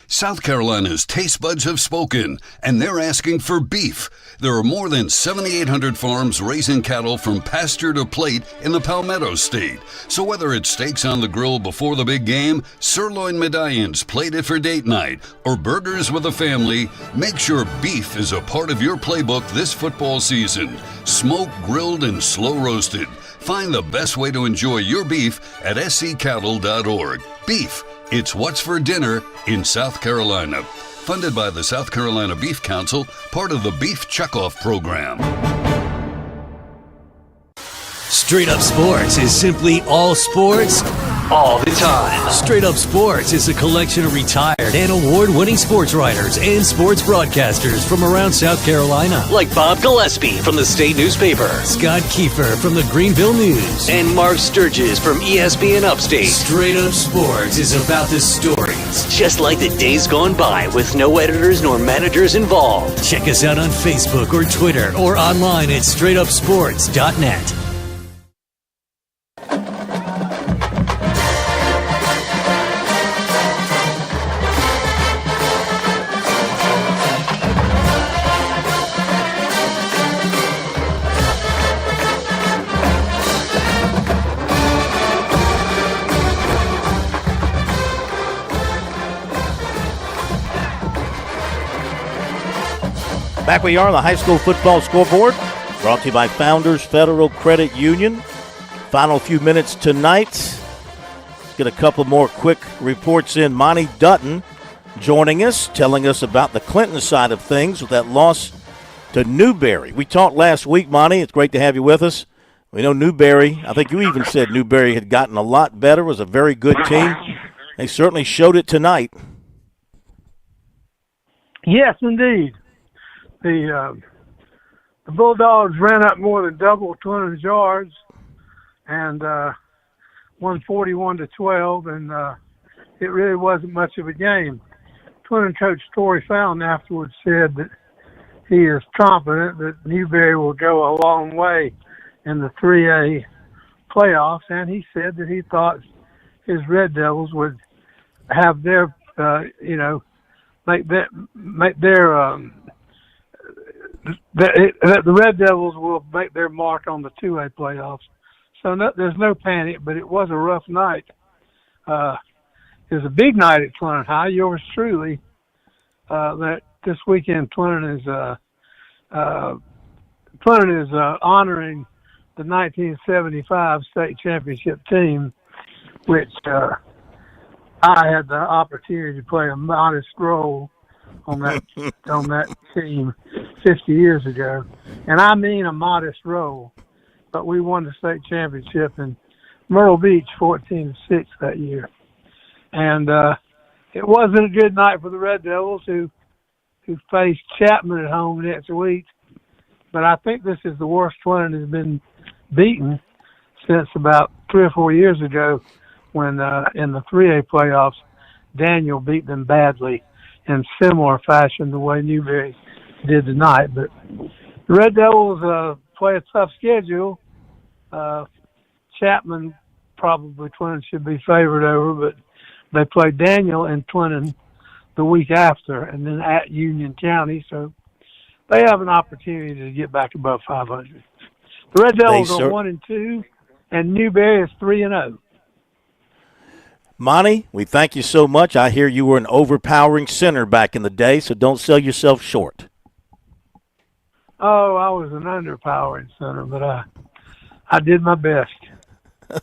South Carolina's taste buds have spoken, and they're asking for beef. There are more than 7,800 farms raising cattle from pasture to plate in the Palmetto State. So whether it's steaks on the grill before the big game, sirloin medallions plated for date night, or burgers with a family, make sure beef is a part of your playbook this football season. Smoked, grilled, and slow roasted. Find the best way to enjoy your beef at sccattle.org. Beef. It's what's for dinner in South Carolina. Funded by the South Carolina Beef Council, part of the Beef Checkoff program. Straight Up Sports is simply all sports, all the time. Straight Up Sports is a collection of retired and award-winning sports writers and sports broadcasters from around South Carolina. Like Bob Gillespie from the State Newspaper, Scott Kiefer from the Greenville News, and Mark Sturgis from ESPN Upstate. Straight Up Sports is about the stories, just like the days gone by with no editors nor managers involved. Check us out on Facebook or Twitter or online at straightupsports.net. Back we are on the high school football scoreboard, brought to you by Founders Federal Credit Union. Final few minutes tonight. Let's get a couple more quick reports in. Monty Dutton joining us, telling us about the Clinton side of things with that loss to Newberry. We talked last week, Monty. It's great to have you with us. We know Newberry, I think you even said Newberry had gotten a lot better, was a very good team. They certainly showed it tonight. Yes, indeed. The the Bulldogs ran up more than double Twinen's yards and won 41-12, and it really wasn't much of a game. Twinen coach Torrey Fountain afterwards said that he is confident that Newberry will go a long way in the 3A playoffs, and he said that he thought his Red Devils would have their, the Red Devils will make their mark on the 2A playoffs. So there's no panic, but it was a rough night. It was a big night at Twinen High. Yours truly. That this weekend, Twinen is honoring the 1975 state championship team, which I had the opportunity to play a modest role on that team 50 years ago, and I mean a modest role. But we won the state championship in Myrtle Beach, 14-6 that year. And it wasn't a good night for the Red Devils, who faced Chapman at home next week. But I think this is the worst Twinen has been beaten since about 3 or 4 years ago, when in the 3A playoffs, Daniel beat them badly in similar fashion the way Newberry did tonight. But the Red Devils play a tough schedule. Chapman probably Twinen should be favored over, but they play Daniel and Twinen the week after, and then at Union County, so they have an opportunity to get back above 500. The Red Devils are 1-2, and Newberry is 3-0. Monty, we thank you so much. I hear you were an overpowering center back in the day, so don't sell yourself short. Oh, I was an underpowering center, but I did my best.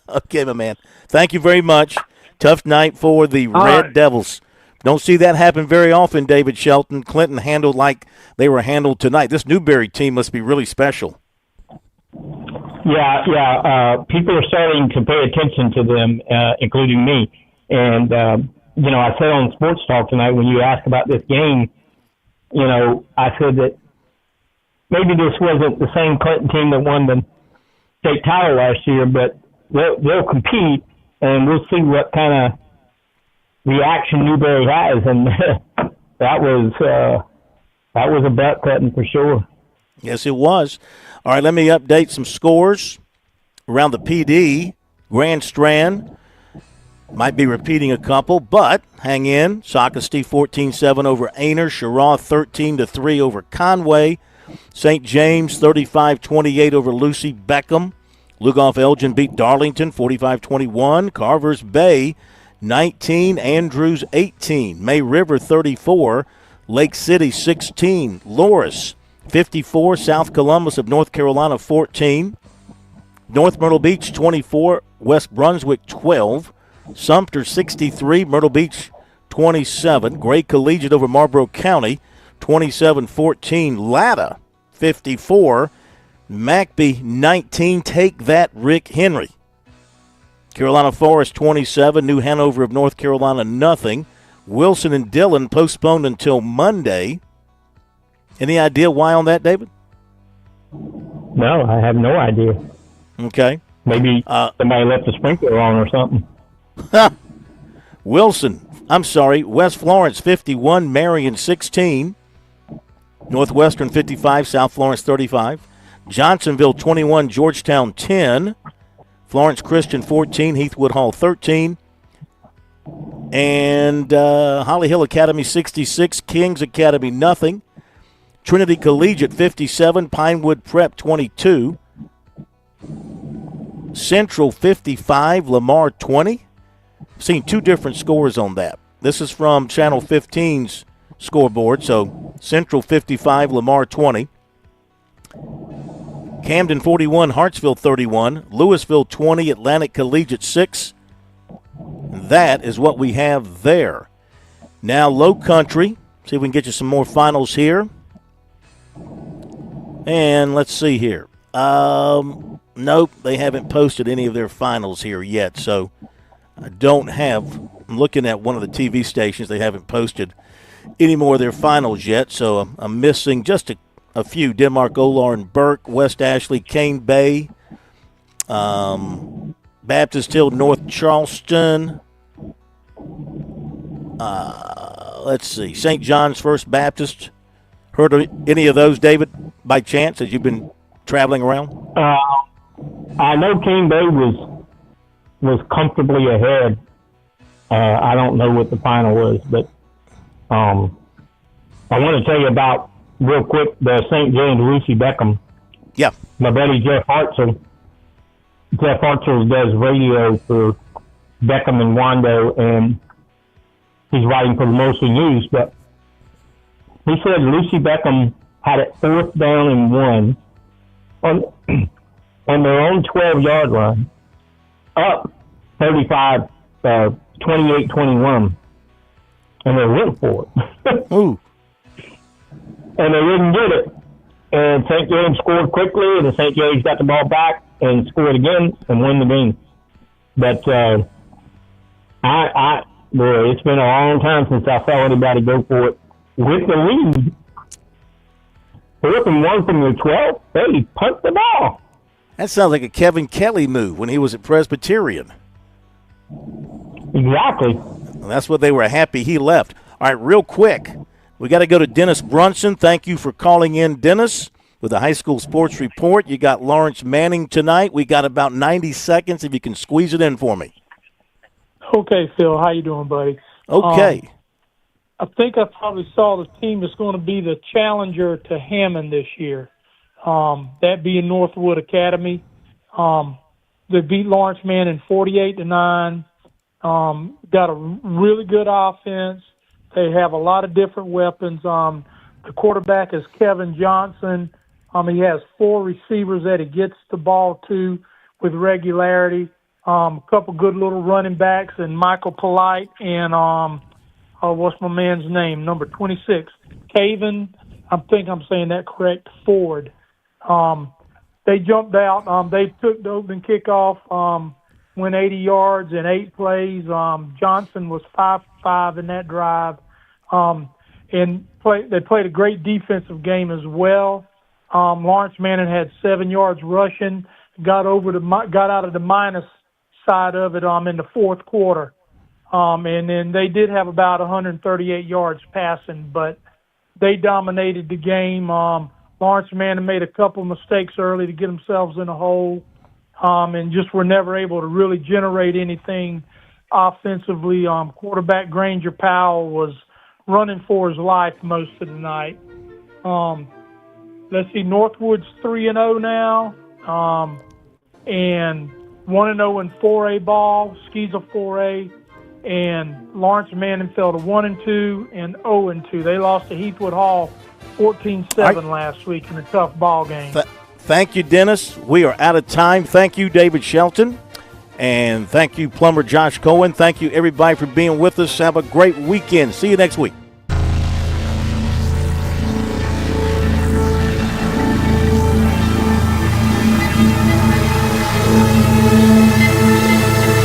Okay, my man. Thank you very much. Tough night for the Red Devils. Don't see that happen very often, David Shelton. Clinton handled like they were handled tonight. This Newberry team must be really special. Yeah. People are starting to pay attention to them, including me. And, I said on Sports Talk tonight, when you asked about this game, I said that maybe this wasn't the same Clinton team that won the state title last year, but they'll compete, and we'll see what kind of reaction Newberry has. And that was a butt cutting for sure. Yes, it was. All right, let me update some scores around the PD. Grand Strand might be repeating a couple, but hang in. Socastee 14-7 over Aner. Sherrod 13-3 over Conway. St. James 35-28 over Lucy Beckham. Lugoff Elgin beat Darlington 45-21. Carvers Bay 19, Andrews 18. May River 34, Lake City 16. Loris 54, South Columbus of North Carolina 14. North Myrtle Beach 24, West Brunswick 12. Sumter 63, Myrtle Beach 27. Gray Collegiate over Marlboro County 27-14. Latta 54, McBee 19. Take that, Rick Henry. Carolina Forest 27, New Hanover of North Carolina nothing. Wilson and Dillon postponed until Monday. Any idea why on that, David? No, I have no idea. Okay. Maybe somebody left the sprinkler on or something. West Florence 51, Marion 16. Northwestern 55, South Florence 35. Johnsonville 21, Georgetown 10. Florence Christian 14, Heathwood Hall 13. And Holly Hill Academy 66, Kings Academy nothing. Trinity Collegiate 57, Pinewood Prep 22. Central 55, Lamar 20. I've seen two different scores on that. This is from Channel 15's scoreboard. So Central 55, Lamar 20. Camden 41, Hartsville 31. Louisville 20, Atlantic Collegiate 6. That is what we have there. Now Low Country. See if we can get you some more finals here. And let's see here. Nope, they haven't posted any of their finals here yet. So I don't have, I'm looking at one of the TV stations. They haven't posted any more of their finals yet. So I'm missing just a few. Denmark, Olar, and Burke, West Ashley, Cane Bay, Baptist Hill, North Charleston. Let's see, St. John's First Baptist. Heard of any of those, David, by chance, as you've been traveling around? I know Cane Bay was comfortably ahead. I don't know what the final was, but I want to tell you about, real quick, the St. James Lucy Beckham. Yeah. My buddy Jeff Hartzell. Jeff Hartzell does radio for Beckham and Wando, and he's writing for the Mosley News, but he said Lucy Beckham had it 4th down and 1 on their own 12-yard line, up 35, 28-21, and they went for it. Ooh. And they didn't get it. And St. James scored quickly, and St. James got the ball back and scored again and won the game. But boy, it's been a long time since I saw anybody go for it with the lead. 4th and 1 from the 12, they punt the ball. That sounds like a Kevin Kelly move when he was at Presbyterian. Exactly. And that's what they were happy he left. All right, real quick, we got to go to Dennis Brunson. Thank you for calling in, Dennis, with the high school sports report. You got Lawrence Manning tonight. We got about 90 seconds if you can squeeze it in for me. Okay, Phil, how you doing, buddy? Okay. I think I probably saw the team that's going to be the challenger to Hammond this year. That being Northwood Academy. They beat Lawrence Manning 48-9. Got a really good offense. They have a lot of different weapons. The quarterback is Kevin Johnson. He has 4 receivers that he gets the ball to with regularity. A couple good little running backs, and Michael Polite and what's my man's name? Number 26, Caven. I think I'm saying that correct. Ford. They jumped out. They took the opening kickoff, went 80 yards in 8 plays. Johnson was 5-5 in that drive. And they played a great defensive game as well. Lawrence Manning had 7 yards rushing, got out of the minus side of it in the 4th quarter. And then they did have about 138 yards passing, but they dominated the game. Lawrence Manning made a couple mistakes early to get themselves in a hole, and just were never able to really generate anything offensively. Quarterback Granger Powell was running for his life most of the night. Let's see, Northwood's 3-0 now, and 1-0 in 4A ball, Skeeza 4A, and Lawrence Manning fell to 1-2 and 0-2. They lost to Heathwood Hall 14-7 last week in a tough ball game. Thank you, Dennis. We are out of time. Thank you, David Shelton. And thank you, Plumber Josh Cohen. Thank you, everybody, for being with us. Have a great weekend. See you next week.